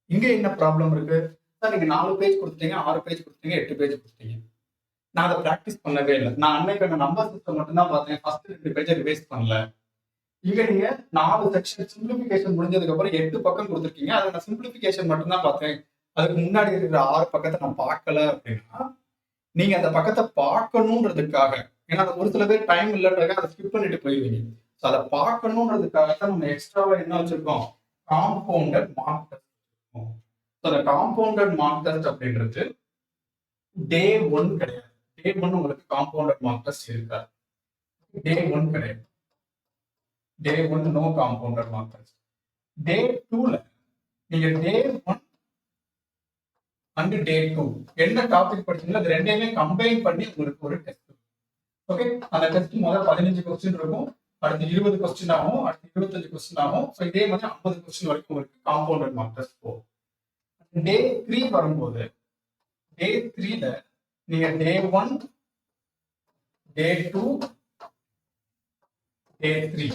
Speaker 1: இங்க என்ன ப்ராப்ளம் இருக்கு சார், நீங்க 4 பேஜ் கொடுத்துட்டீங்க, 6 பேஜ் கொடுத்துட்டீங்க, 8 பேஜ் கொடுத்துட்டீங்க. நான் அதை பிராக்டிஸ் பண்ணவே இல்லை. நான் அன்னைக்கு நம்பர் சிஸ்டம் மட்டும் தான் பார்த்தேன், ஃபர்ஸ்ட் 2 பேஜை ரிவைஸ் பண்ணல. இங்க நீங்க 4 செக்ஷன் சிம்பிளிஃபிகேஷன் முடிஞ்சதுக்கு அப்புறம் 8 பக்கம் கொடுத்துருக்கீங்க, அதை நான் சிம்பிளிஃபிகேஷன் மட்டும் தான் பார்த்தேன், அதுக்கு முன்னாடி இருக்கிற 6 பக்கத்தை நான் பார்க்கல அப்படின்னா, நீங்க அந்த பக்கத்தை பார்க்கணுன்றதுக்காக, ஏன்னா ஒரு சில பேர் டைம் இல்லைன்றதுக்காக அதை ஸ்கிப் பண்ணிட்டு போயிருவீங்க. ஸோ அதை பார்க்கணுன்றதுக்காக தான் நம்ம எக்ஸ்ட்ராவா என்ன வச்சிருக்கோம், காம்பவுண்டட் மார்க் டெஸ்ட். ஸோ அந்த காம்பவுண்டட் மார்க் டெஸ்ட் அப்படின்றது டே 1 கிடையாது. டே 1 உங்களுக்கு காம்பவுண்டட் மார்க் டெஸ்ட் இருக்காது. டே 1 கிடையாது. டே 1 நோ காம்பவுண்டட் மார்க் டெஸ்ட். டே 2ல நீங்க டே 1 அண்ட் டே 2 என்ன டாபிக் படிச்சீங்களோ அது ரெண்டையுமே கம்பைன் பண்ணி உங்களுக்கு ஒரு டெஸ்ட். ஓகே, அந்த டெஸ்ட் முதல்ல 15 கொஸ்டின் இருக்கும், அடுத்து 20 கொஸ்டின் ஆகும், அடுத்து 25 கொஸ்டின் ஆகும். ஸோ இதே மாதிரி 50 கொஸ்டின் வரைக்கும் உங்களுக்கு காம்பவுண்டட் மார்க் டெஸ்ட் போகும். டே 3 வரும்போது டே 3ல நீங்க டே 1, டே 2, டே 3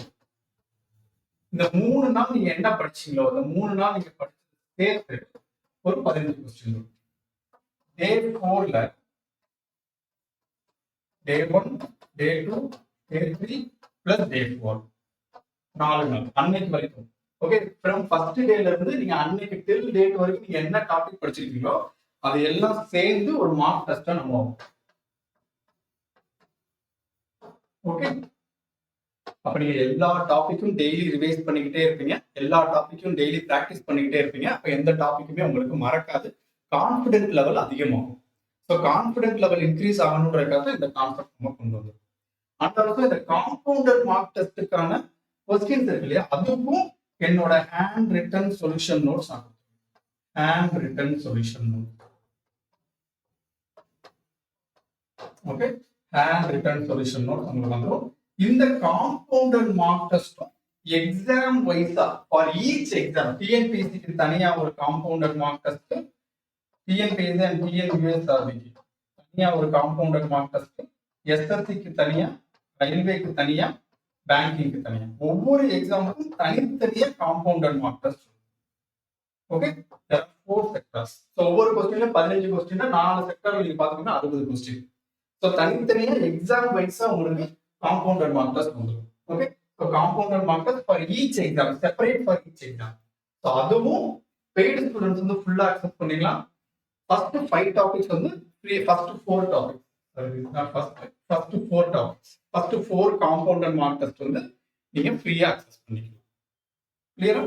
Speaker 1: இந்த 3 நாள் நீங்க என்ன படிச்சீங்களோ அந்த 3 நாள் நீங்க படிச்சது சேர்த்து ஒரு 15 கொஸ்டின் இருக்கும். டே 4ல டே 1, டே 2, டே 3 பிளஸ் டே 4 4 நாள் அன்னைக்கு வரைக்கும். ஓகே, ஃப்ரம் ஃபர்ஸ்ட் டேல இருந்து நீங்க அன்னைக்கு டில் டேட் வரைக்கும் நீங்க என்ன டாபிக் படிச்சிருக்கீங்களோ அது எல்லாம் சேர்ந்து ஒரு மார்க் டெஸ்டா நம்ம. ஓகே, அப்ப நீங்க எல்லா டாபிக்கும் டெய்லி ரிவைஸ் பண்ணிக்கிட்டே இருப்பீங்க, எல்லா டாபிக்கும் டெய்லி பிராக்டிஸ் பண்ணிக்கிட்டே இருப்பீங்க. அப்ப எந்த டாபிக்குமே உங்களுக்கு மறக்காது, கான்பிடென்ட் லெவல் அதிகமாகும். ஸோ கான்பிடென்ட் லெவல் இன்க்ரீஸ் ஆகணுன்றதுக்காக இந்த கான்செப்ட் நம்ம கொண்டு வந்தோம். அந்த அளவுக்கு இந்த காம்பவுண்டட் மார்க் டெஸ்ட்டுக்கான கொஸ்டின்ஸ் இருக்கு இல்லையா, அதுக்கும் என்னோட ஹேண்ட் ரிட்டன் சொல்யூஷன் நோட்ஸ் ஆகும். Hand return solution note. Okay, hand return solution note உங்களுக்கு வந்துடும். இந்த காம்பவுண்டட் மார்க் டெஸ்டும் எக்ஸாம் வைஸா ஃபார் ஈச் எக்ஸாம், டிஎன்பிஎஸ்சிக்கு தனியா ஒரு compounded mark test, TNPSC and டிஎன்யூஎஸ்ஆர்பிக்கு தனியா ஒரு காம்பவுண்டட் மார்க் டெஸ்ட், எஸ்எஸ்சிக்கு தனியா, ரயில்வேக்கு தனியா, பேங்கிங்க்கு தனியா, ஒவ்வொரு எக்ஸாமுக்கும் தனித்தனியா compounded mark test. Okay, 4 sectors. So ஒவ்வொரு கொஸ்டின்ல 15 கொஸ்டின், 4 செக்டார் நீங்க பாத்தீங்கன்னா 60 கொஸ்டின். ஸோ தனித்தனியா எக்ஸாம் வைஸா உங்களுக்கு காம்பவுண்டட் மார்க் டெஸ்ட் வந்துடும். Okay, so compounded mark test for each exam, separate for each exam. So அதுவும் பெய்டு ஸ்டூடெண்ட்ஸ் வந்து ஃபுல்லா அக்செப்ட் பண்ணிக்கலாம். ஃபர்ஸ்ட் 5 டாபிக்ஸ் வந்து free. First 4 topics, first 4 topics, first 4 compounded mark test வந்து நீங்க ஃப்ரீயா அக்சஸ் பண்ணிக்கலாம். கிளியரா?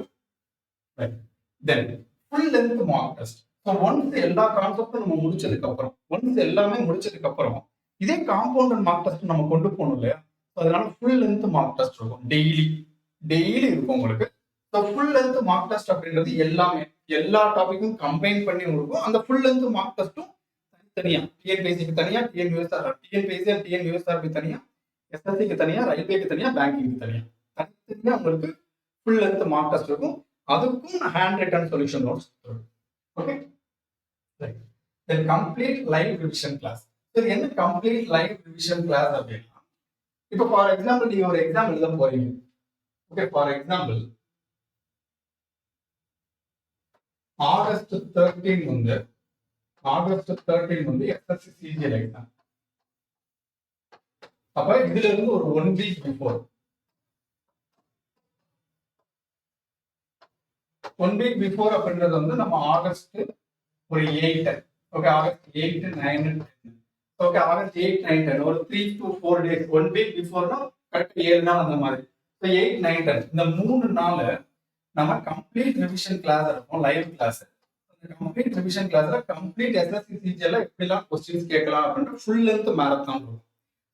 Speaker 1: Right. Then full length mark test. So once எல்லா கான்செப்டும் நம்ம முடிச்சதுக்கு அப்புறம், ஒன்ஸ் எல்லாமே முடிச்சதுக்கு அப்புறம் இதே காம்பவுண்டட் மார்க் டெஸ்ட் நம்ம கொண்டு போகணும் இல்லையா? அதனால ஃபுல் லென்த் மார்க் டெஸ்ட் இருக்கும். டெய்லி இருக்கும் உங்களுக்கு. So full length mark test அப்படின்றது எல்லாமே எல்லா டாபிக்கும் கம்பைன் பண்ணி இருக்கும். அந்த ஃபுல் லென்த் மார்க் டெஸ்ட்டும் தனியா, டிஎன்பிஎஸ்சிக்கு தனியா, டிஎன்பிஎஸ்சி அண்ட் டிஎன்யூஎஸ்ஆர்பி தனியா, எஸ்எஸ்சிக்கு தனியா, ரயில்வேக்கு தனியா, பேங்கிங்க்கு தனியா, தனித்தனியா உங்களுக்கு ஃபுல் லென்த் மார்க் டெஸ்ட் இருக்கும். அதுக்கும் ஹேண்ட் ரிட்டன் சொல்யூஷன் நோட்ஸ் இருக்கும். ஓகே, தென் கம்ப்ளீட் லைவ் ரிவிஷன் கிளாஸ். இது என்ன கம்ப்ளீட் லைவ் ரிவிஷன் கிளாஸ் அப்படின்னா, இப்போ ஃபார் எக்ஸாம்பிள் நீங்க ஒரு எக்ஸாம் எழுத போறீங்க. ஓகே, ஃபார் எக்ஸாம்பிள் ஆகஸ்ட் 13 வந்து எஸ்எஸ்சி சிஜிஎல் எக்ஸாம். அப்ப இதுல இருந்து ஒரு 1 வீக் பிஃபோர், 1 வீக் பிஃபோர் அப்படின்றது வந்து நம்ம ஆகஸ்ட் ஒரு 8, ஓகே, ஆகஸ்ட் 8, 9, 10. ஓகே, ஆகஸ்ட் 8, 9, 10 ஒரு 3 to 4 டேஸ், 1 வீக் பிஃபோர்னா கரெக்ட் 7 நாள் அந்த மாதிரி. ஸோ 8, 9, 10 இந்த 3 நாள் நம்ம கம்ப்ளீட் ரிவிஷன் கிளாஸ் இருக்கும், லைவ் கிளாஸ். அந்த கம்ப்ளீட் ரிவிஷன் கிளாஸ்ல கம்ப்ளீட் எஸ்எஸ்சி சிஜிஎல்ல எப்படிலாம் கொஸ்டின்ஸ் கேட்கலாம் அப்படின்ற ஃபுல் லென்த் மேரத்தான் இருக்கும்.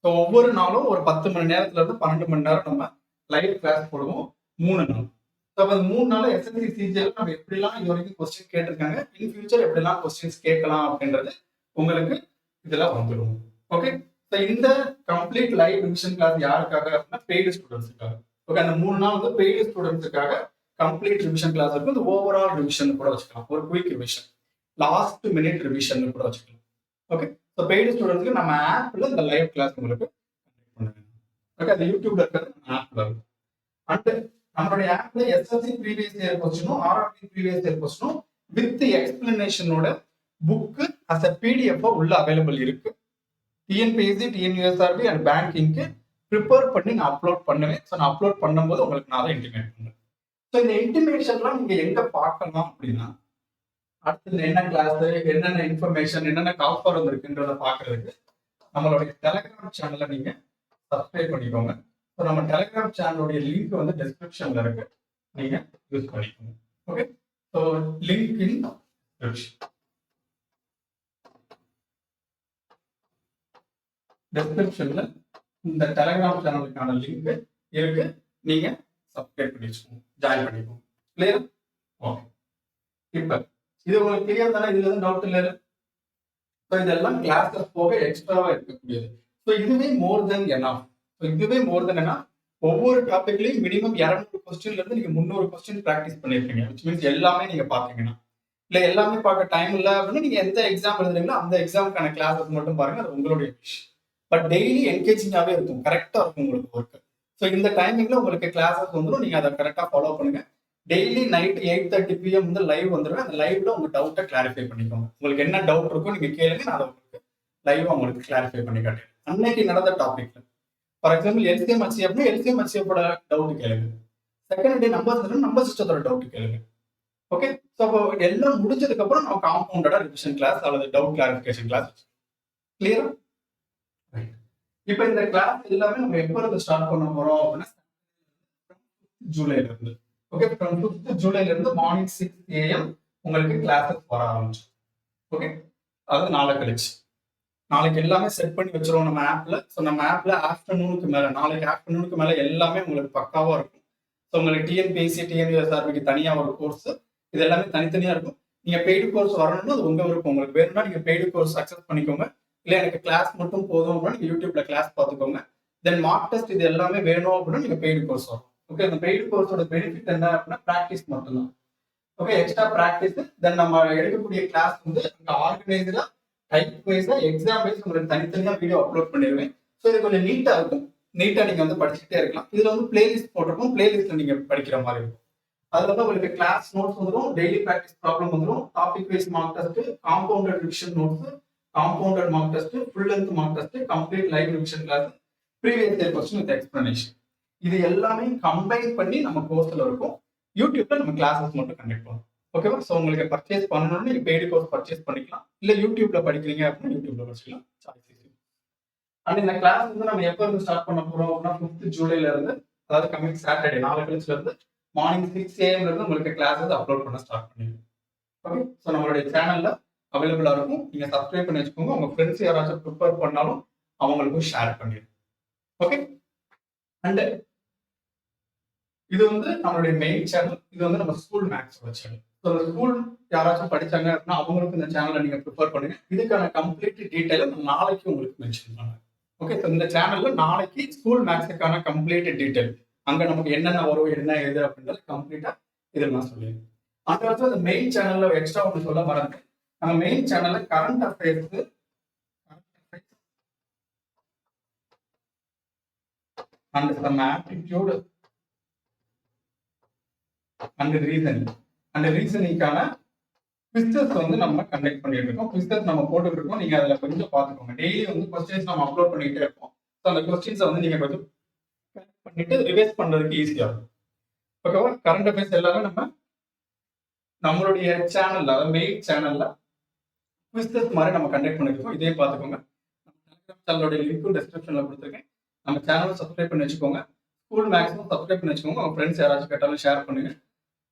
Speaker 1: ஸோ ஒவ்வொரு நாளும் ஒரு 10 மணி நேரத்துல இருந்து 12 மணி நேரம் நம்ம லைவ் கிளாஸ் போடுவோம் 3 நாள். ஸோ அந்த 3 நாள் எஸ்எஸ்சி சிஜிஎல் நம்ம எப்படிலாம் இது வரைக்கும் கொஸ்டின் கேட்டிருக்காங்க, இன் ஃபியூச்சர் எப்படிலாம் கொஸ்டின்ஸ் கேட்கலாம் அப்படின்றது உங்களுக்கு இதெல்லாம் வந்துடும். ஓகே, ஸோ இந்த கம்ப்ளீட் லைவ் ரிவிஷன் கிளாஸ் யாருக்காக அப்படின்னா பெய்டு ஸ்டூடெண்ட்ஸுக்காக. ஓகே, அந்த 3 நாள் வந்து பெய்டு ஸ்டூடெண்ட்ஸுக்காக கம்ப்ளீட் ரிவிஷன் கிளாஸ் இருக்கும். இந்த ஓவரால் ரிவிஷன் கூட வச்சுக்கலாம், ஒரு quick revision, last minute revision கூட வச்சுக்கலாம். ஓகே, ஸோ பெய்டு ஸ்டூடெண்ட்ஸ்க்கு நம்ம ஆப்ல இந்த லைவ் கிளாஸ் உங்களுக்கு பண்ணுங்க. ஓகே, அது யூடியூப்ல இருக்கிறது ஆப்ல இருக்கும். அண்ட் நம்மளுடைய ஆப்ல எஸ்எஸ்சி ப்ரீவியஸ் இயர் கொஸ்டினும், ஆர்ஆர்பி ப்ரீவியஸ் இயர் கொஸ்டினும் வித் எக்ஸ்பிளனேஷனோட புக்கு அஸ் அ பிடிஎஃப் உள்ள அவைலபிள் இருக்கு. டிஎன்பிஎஸ்சி, டிஎன்யூஎஸ்ஆர்பி அண்ட் பேங்கிங்க்கு ப்ரிப்பேர் பண்ணி நான் அப்லோட் பண்ணுவேன். ஸோ நான் அப்லோட் பண்ணும்போது உங்களுக்கு நான் அதை இன்டிமேட் பண்ணுவேன். ஸோ இந்த இன்டிமேஷன்லாம் நீங்க எங்க பார்க்கலாம் அப்படின்னா, அடுத்தது என்ன கிளாஸ், என்னென்ன இன்ஃபர்மேஷன், என்னென்ன காஃபர் வந்திருக்குன்றத பார்க்கறதுக்கு நம்மளுடைய டெலிகிராம் சேனலை நீங்க சப்ஸ்கிரைப் பண்ணிக்கோங்க. ஸோ நம்ம டெலிகிராம் சேனலுடைய லிங்க் வந்து டிஸ்கிரிப்ஷன்ல இருக்கு, நீங்க யூஸ் பண்ணிக்கோங்க. ஓகே, ஸோ லிங்க் இன் டிஸ்கிரிப்ஷன்ல இந்த டெலிகிராம் சேனலுக்கான லிங்க் இருக்கு, நீங்க சப்ஸ்கிரைப் பண்ணி வச்சுக்கோங்க, ஜாயின் பண்ணிக்கோங்க. கிளியர்? ஓகே, இப்ப இது உங்களுக்கு கிளியர் தானே? இதுல எதுவும் டவுட் இல்லை? ஸோ இதெல்லாம் கிளாஸஸ் போக எக்ஸ்ட்ராவா இருக்கக்கூடியது. ஸோ இதுவே மோர் தென் எனாஃப். ஸோ இதுவே மோர் தென் எனாஃப். ஒவ்வொரு டாபிக்லயும் மினிமம் 200 கொஸ்டின்ல இருந்து நீங்க 300 கொஸ்டின் ப்ராக்டிஸ் பண்ணிருக்கீங்க. விச் மீன்ஸ் எல்லாமே நீங்க பாத்தீங்கன்னா, இல்ல எல்லாமே பார்க்க டைம் இல்லை அப்படின்னா நீங்க எந்த எக்ஸாம் எழுதுறீங்களோ அந்த எக்ஸாமுக்கான கிளாஸஸ் மட்டும் பாருங்க, அது உங்களுடைய விஷ். பட் டெய்லி என்கேஜிங்காவே இருக்கும், கரெக்டா இருக்கும் உங்களுக்கு ஒர்க். ஸோ இந்த டைமிங்ல உங்களுக்கு கிளாஸஸ் வந்துடும், நீங்க அதை கரெக்டா ஃபாலோ பண்ணுங்க. டெய்லி நைட் 8:30 PM வந்து லைவ் வந்துடுவேன். அந்த லைவ்ல உங்க டவுட்டை கிளாரிஃபை பண்ணிக்கோங்க. உங்களுக்கு என்ன டவுட் இருக்கோ நீங்க கேளுங்க, நான் அதை உங்களுக்கு லைவா உங்களுக்கு கிளாரிஃபை பண்ணி காட்டுறேன். அன்னைக்கு நடந்த டாபிக்ல ஃபார் எக்ஸாம்பிள் எல்சிஎம் ஹெச்சிஎஃப் அப்படின்னா எல்சிஎம் ஹெச்சிஎஃபோட டவுட் கேளுங்க. செகண்ட் டே நம்பர் சிஸ்டத்தோட டவுட் கேளுங்க. ஓகே, ஸோ அப்போ எல்லாம் முடிஞ்சதுக்கு அப்புறம் நம்ம காம்பவுண்டடா ரிவிஷன் கிளாஸ் அல்லது டவுட் கிளாரிஃபிகேஷன் கிளாஸ். கிளியரா? இப்போ இந்த கிளாஸ் எல்லாமே நம்ம எப்போ இருந்து ஸ்டார்ட் பண்ண போறோம் அப்படின்னா ஜூலைல இருந்து. ஓகே, ஃப்ரம் 5th ஜூலைல இருந்து மார்னிங் 6 AM உங்களுக்கு கிளாஸஸ் வர ஆரம்பிச்சு. ஓகே, அது நாளை கழிச்சு நாளைக்கு எல்லாமே செட் பண்ணி வச்சிருவோம் நம்ம ஆப்ல. ஸோ நம்ம ஆப்ல ஆஃப்டர்நூனுக்கு மேல, நாளைக்கு ஆஃப்டர்நூனுக்கு மேல எல்லாமே உங்களுக்கு பக்காவா இருக்கும். ஸோ உங்களுக்கு டிஎன்பிஎஸ்சி, டிஎன்யூஎஸ்ஆர்பிக்கு தனியா ஒரு கோர்ஸ், இது எல்லாமே தனித்தனியா இருக்கும். நீங்க பெய்டு கோர்ஸ் வரணும்னா அது உங்க விருப்பம். உங்களுக்கு வேணும்னா நீங்க பெய்டு கோர்ஸ் அக்செப்ட் பண்ணிக்கோங்க. இல்ல எனக்கு கிளாஸ் மட்டும் போதும் அப்படின்னா நீங்க யூடியூப்ல கிளாஸ் பார்த்துக்கோங்க. தென் மார்க் டெஸ்ட் இது எல்லாமே வேணும் அப்படின்னா நீங்க பெய்டு கோர்ஸ் வரும். ஓகே, அந்த பெய்டு கோர்ஸோட பெனிஃபிட் என்ன அப்படின்னா ப்ராக்டிஸ் மட்டும்தான். Okay, extra practice. தென் நம்ம எடுக்கக்கூடிய கிளாஸ் வந்து அங்கே ஆர்கனைஸ்டா டைப் வைஸா எக்ஸாம் வைஸ் உங்களுக்கு தனித்தனியா வீடியோ அப்லோட் பண்ணிடுவேன். ஸோ இது கொஞ்சம் நீட்டா இருக்கும், நீட்டா நீங்க வந்து படிச்சுக்கிட்டே இருக்கலாம். இதுல வந்து பிளேலிஸ்ட் போட்டிருக்கோம், பிளேலிஸ்ட்ல நீங்க படிக்கிற மாதிரி இருக்கும். அதுல வந்து உங்களுக்கு கிளாஸ் நோட்ஸ் வந்துடும், டெய்லி ப்ராக்டிஸ் ப்ராப்ளம் வந்துடும், topic wise mark test, compounded revision notes, compounded mark test, full length mark test, complete live revision class, previous year question with explanation. இது எல்லாமே கம்பைன் பண்ணி நம்ம கோர்ஸ்ல இருக்கும். யூடியூப்ல நம்ம கிளாஸஸ் மட்டும் கண்டக்ட் பண்ணுவோம். ஓகேவா? ஸோ உங்களுக்கு பர்ச்சேஸ் பண்ணணும்னு நீங்க பெய்டு கோர்ஸ் பர்ச்சேஸ் பண்ணிக்கலாம், இல்ல யூடியூப்ல படிக்கிறீங்க அப்படின்னா யூடியூப்ல படிச்சுக்கலாம். அண்ட் இந்த கிளாஸ் வந்து நம்ம எப்போ இருந்து ஸ்டார்ட் பண்ண போறோம் அப்படின்னா 5th ஜூலைல இருந்து, அதாவது கமிங் சாட்டர்டே நாளை கழிச்சுல இருந்து மார்னிங் 6 AM இருந்து உங்களுக்கு கிளாஸஸ் அப்லோட் பண்ண ஸ்டார்ட் பண்ணிடுவோம். ஓகே, ஸோ நம்மளுடைய சேனல்ல அவைலபிளா இருக்கும். நீங்க சப்ஸ்கிரைப் பண்ணி வச்சுக்கோங்க. உங்க ஃப்ரெண்ட்ஸ் யாராச்சும் ப்ரிப்பேர் பண்ணாலும் அவங்களுக்கும் ஷேர் பண்ணிடுங்க. ஓகே, அண்ட் இது வந்து நம்மளுடைய மெயின் சேனல். இது வந்து நம்ம ஸ்கூல் மேக்ஸோட சேனல். ஸோ ஸ்கூல் யாராச்சும் படிச்சாங்க அப்படின்னா அவங்களுக்கு இந்த சேனலை நீங்க ப்ரிப்பேர் பண்ணுங்க. இதுக்கான கம்ப்ளீட் டீட்டெயிலை நான் நாளைக்கு உங்களுக்கு மென்ஷன் பண்ணுறேன். ஓகே, ஸோ இந்த சேனல்ல நாளைக்கு ஸ்கூல் மேக்ஸுக்கான கம்ப்ளீட் டீட்டெயில், அங்க நமக்கு என்னென்ன வரும் என்ன எது அப்படின்றது கம்ப்ளீட்டா இதில் நான் சொல்லிடுறேன். அந்த வந்து அந்த மெயின் சேனல்ல எக்ஸ்ட்ரா ஒன்று சொல்ல மறந்து, நம்ம மெயின் சேனல்ல current affairs and some aptitude and ரீசனிங்கான குவிஸஸ் வந்து நம்ம கண்டக்ட் பண்ணிட்டு இருக்கோம். குவிஸஸ் நம்ம போட்டுட்டு இருக்கோம். நீங்க அதில் கொஞ்சம் பார்த்துக்கோங்க. டெய்லி வந்து கொஸ்டின்ஸ் நம்ம அப்லோட் பண்ணிட்டே இருக்கோம். ஸோ அந்த கொஸ்டின்ஸை வந்து நீங்க கொஞ்சம் பண்ணிட்டு ரிவைஸ் பண்றதுக்கு ஈஸியா இருக்கும். ஓகேவா? கரண்ட் அஃபேர்ஸ் எல்லாமே நம்மளுடைய சேனல்ல, அதாவது மெயின் சேனல்ல குவிஸஸ் மாதிரி நம்ம கண்டக்ட் பண்ணிருக்கோம். இதே பார்த்துக்கோங்க. சேனலோட லிங்க்கும் டிஸ்கிரிப்ஷன்ல கொடுத்துருக்கேன். நம்ம சேனலை சப்ஸ்கிரைப் பண்ணி வச்சுக்கோங்க. ஸ்கூல் மேக்ஸிமம் சப்ஸ்கிரைப் பண்ணி வச்சுக்கோங்க. உங்க ஃப்ரெண்ட்ஸ் யாராச்சும் கேட்டாலும் ஷேர் பண்ணுங்க.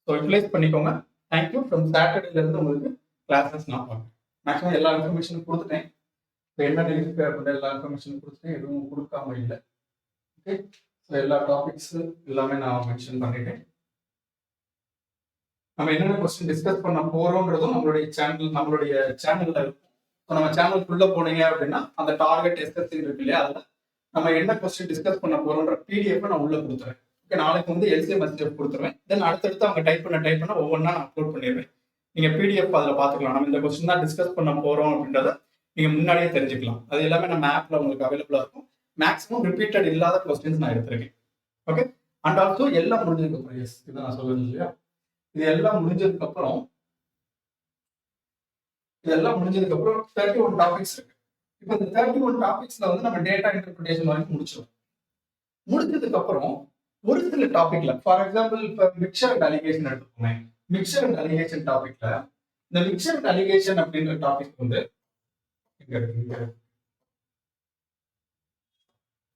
Speaker 1: ஸோ யூட்டிலைஸ் பண்ணிக்கோங்க. தேங்க்யூ. ஃப்ரம் சாட்டர்டேல இருந்து உங்களுக்கு கிளாஸஸ் நான் பார்க்குறேன். மேக்ஸிமம் எல்லா இன்ஃபர்மேஷனும் கொடுத்துட்டேன். இப்போ என்னென்ன இருக்கு அப்படின்ற எல்லா இன்ஃபர்மேஷனும் கொடுத்துட்டேன். எதுவும் கொடுக்காம இல்லை. ஓகே, ஸோ எல்லா டாபிக்ஸ் எல்லாமே நான் மென்ஷன் பண்ணிட்டேன். நம்ம என்னென்ன கொஸ்டின் டிஸ்கஸ் பண்ண போறோம்ன்றதும் நம்மளுடைய சேனல்ல இருக்கும். ஸோ நம்ம சேனலுக்குள்ள போனீங்க அப்படின்னா அந்த டார்கெட் எஸ்எஸ்சி இருக்கு இல்லையா, அதில் நம்ம என்ன கொஸ்டின் டிஸ்கஸ் பண்ண போறோம்ன்ற பிடிஎஃப் நான் உள்ள கொடுத்துறேன். ஓகே, நாளைக்கு வந்து எல்சிஎம் எஸ்டிஎஃப் கொடுத்துருவேன். தென் அடுத்தடுத்து அவங்க டைப் பண்ண ஒவ்வொன்றா நான் அப்லோட் பண்ணிடுவேன். நீங்க பிடிஎஃப் அதில் பார்த்துக்கலாம். நம்ம இந்த கொஸ்டின் தான் டிஸ்கஸ் பண்ண போறோம் அப்படின்றத நீங்க முன்னாடியே தெரிஞ்சுக்கலாம். அது எல்லாமே நம்ம ஆப்ல உங்களுக்கு அவைலபிளா இருக்கும். மேக்ஸிமம் ரிப்பீட்டட் இல்லாத கொஸ்டின்ஸ் நான் எடுத்திருக்கேன். ஓகே, அண்ட் ஆல்சோ எல்லாம் முடிஞ்சதுக்கு அப்புறம், எஸ் இதை நான் சொல்லுவேன் இல்லையா, இதெல்லாம் முடிஞ்சதுக்கு அப்புறம் 31 டாபிக்ஸ் இருக்கு. இப்போ இந்த 31 டாபிக்ஸ்ல வந்து நம்ம டேட்டா இன்டர்பிரிட்டேஷன் வரைக்கும் முடிச்சிடும். முடிஞ்சதுக்கு அப்புறம் ஒரு சில டாபிக்ல, ஃபார் எக்ஸாம்பிள் இப்போ மிக்சர் அண்ட் அலிகேஷன் எடுத்துக்கோங்க. மிக்சர் அண்ட் அலிகேஷன் டாபிக்ல இந்த மிக்சர் அண்ட் அலிகேஷன் அப்படின்ற டாபிக் வந்து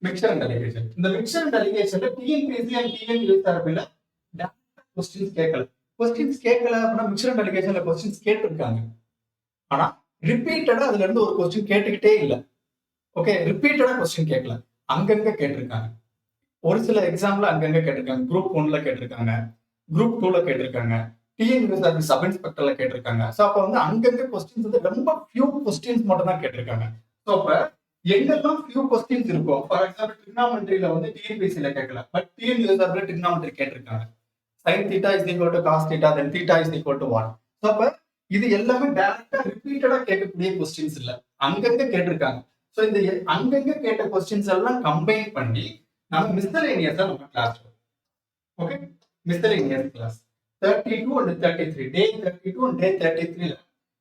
Speaker 1: மிக்சர் அண்ட் அலிகேஷன். இந்த மிக்சர் அண்ட் அலிகேஷன்ல டிஎன்பிஎஸ்சி அண்ட் டிஎன்யூஎஸ்ஆர்பில கொஸ்டின்ஸ் கேட்கல. கொஸ்டின்ஸ் கேட்கல அப்படின்னா மிக்சர் அண்ட் அலிகேஷன்ல கொஸ்டின்ஸ் கேட்டிருக்காங்க. ஆனா ரிப்பீட்டடா அதுல இருந்து ஒரு கொஸ்டின் கேட்டுக்கிட்டே இல்லை. ஓகே, ரிப்பீட்டடா கொஸ்டின் கேட்கல, அங்கங்க கேட்டிருக்காங்க. ஒரு சில எக்ஸாம்ல அங்கங்க கேட்டிருக்காங்க. குரூப் 1ல கேட்டிருக்காங்க, குரூப் 2ல கேட்டிருக்காங்க, டிஎன்பிஎஸ்சி சப் இன்ஸ்பெக்டர்ல கேட்டிருக்காங்க. ஸோ அப்போ வந்து அங்கங்க கொஸ்டின்ஸ் வந்து ரொம்ப ஃபியூ கொஸ்டின்ஸ் மட்டும் தான் கேட்டிருக்காங்க. ஸோ அப்ப எங்கெல்லாம் ஃபியூ கொஸ்டின்ஸ் இருக்கும், ஃபார் எக்ஸாம்பிள் ட்ரிக்னாமெட்ரியில வந்து டிஎன்பிஎஸ்சில கேட்கல, பட் டிஎன்பிஎஸ்சில ட்ரிக்னாமெட்ரி கேட்டிருக்காங்க. sin theta is equal to cos theta, then theta is equal to 1. So அப்ப இது எல்லாமே டைரக்டா ரிப்பீட்டடா கேட்கக்கூடிய கொஸ்டின்ஸ் இல்ல, அங்கங்க கேட்டிருக்காங்க. ஸோ இந்த அங்கங்க கேட்ட கொஸ்டின்ஸ் எல்லாம் கம்பைன் பண்ணி நம்ம மிஸ்செலேனியஸா நம்ம class. Okay, miscellaneous class 32 and 33, day 32 and day 33ல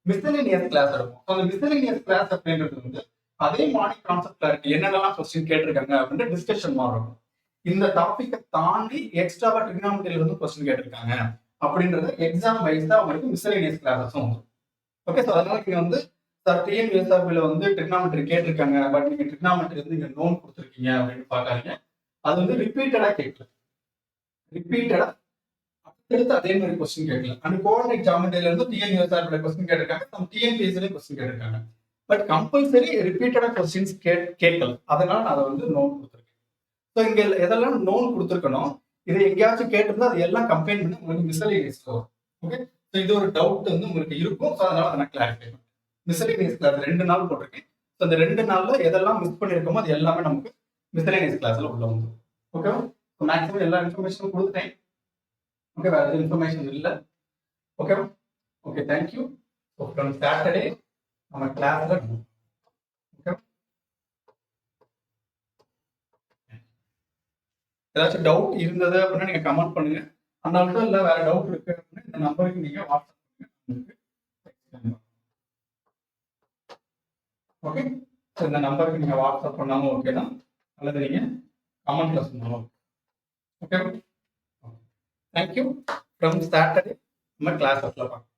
Speaker 1: மிஸ்செலேனியஸ் கிளாஸ் இருக்கும். அந்த மிஸ்செலேனியஸ் கிளாஸ் அப்படின்றது வந்து அதே மார்னிங் கான்செப்ட்ல இருக்கு. என்னென்னலாம் கொஸ்டின் கேட்டிருக்காங்க அப்படின்ற டிஸ்கஷன் மாதிரி இருக்கும். இந்த டாபிக்கை தாண்டி எக்ஸ்ட்ராவா ட்ரிக்னாமெட்ரியில வந்து கொஸ்டின் கேட்டிருக்காங்க அப்படின்றது எக்ஸாம் வைஸ் தான் உங்களுக்கு மிஸ்செலேனியஸ் கிளாஸஸும் வரும். ஓகே, ஸோ அதனால நீங்க வந்து சார் டிஎன்பிஎஸ்சில வந்து ட்ரிக்னாமெட்ரி கேட்டிருக்காங்க, பட் நீங்க ட்ரிக்னாமெட்ரி வந்து நீங்க நோன் கொடுத்துருக்கீங்க அப்படின்னு பார்க்காதீங்க. அது வந்து ரிப்பீட்டடா கேட்கல, ரிப்பீட்டடா அடுத்து அதே மாதிரி கொஸ்டின் கேட்கல. அண்ட் கோஆர்டினேட் ஜியோமெட்ரியில இருந்து டிஎன்பிஎஸ்சில கொஸ்டின் கேட்டிருக்காங்க, நம்ம டிஎன்பிஎஸ்சில கொஸ்டின் கேட்டிருக்காங்க, பட் கம்பல்சரி ரிப்பீட்டடா கொஸ்டின்ஸ் கேட்கல. அதனால நான் அதை வந்து நோன் கொடுத்துருக்கேன். ஸோ இங்க எதெல்லாம் நோன் கொடுத்துருக்கணும், இதை எங்கேயாச்சும் கேட்டிருந்தா அது எல்லாம் கம்பைன் பண்ணி உங்களுக்கு மிஸ்செலேனியஸ் வரும். ஓகே, ஸோ இது ஒரு டவுட் வந்து உங்களுக்கு இருக்கும். ஸோ அதனால நான் கிளாரிஃபை பண்ணேன். மிஸ்செலேனியஸ் கிளாஸ் 2 நாள் போட்டிருக்கேன். ஸோ அந்த 2 நாள்ல எதெல்லாம் மிஸ் பண்ணிருக்கோமோ அது எல்லாமே நமக்கு மிஸ்செலேனியஸ் கிளாஸ்ல உள்ள வந்து. ஓகேவா? மேக்ஸிமம் எல்லா இன்ஃபர்மேஷனும் கொடுத்துட்டேன். ஓகே, வேற எதுவும் இன்ஃபர்மேஷன் இல்லை. ஓகேவா? Okay, thank you. So from Saturday நம்ம கிளாஸ்ல ஏதாச்சும் டவுட் இருந்தது அப்படின்னா நீங்க கமெண்ட் பண்ணுங்க. அதனால இல்லை வேற டவுட் இருக்கு அப்படின்னா இந்த நம்பருக்கு நீங்க வாட்ஸ்அப் பண்ணுங்க. ஓகே, இந்த நம்பருக்கு நீங்க வாட்ஸ்அப் பண்ணாலும் ஓகே தான், அல்லது நீங்க கமெண்ட்ல சொன்னாலும் ஓகே. தேங்க்யூ. ஃப்ரம் சாட்டர்டே நம்ம கிளாஸஸ்ல பார்க்கலாம்.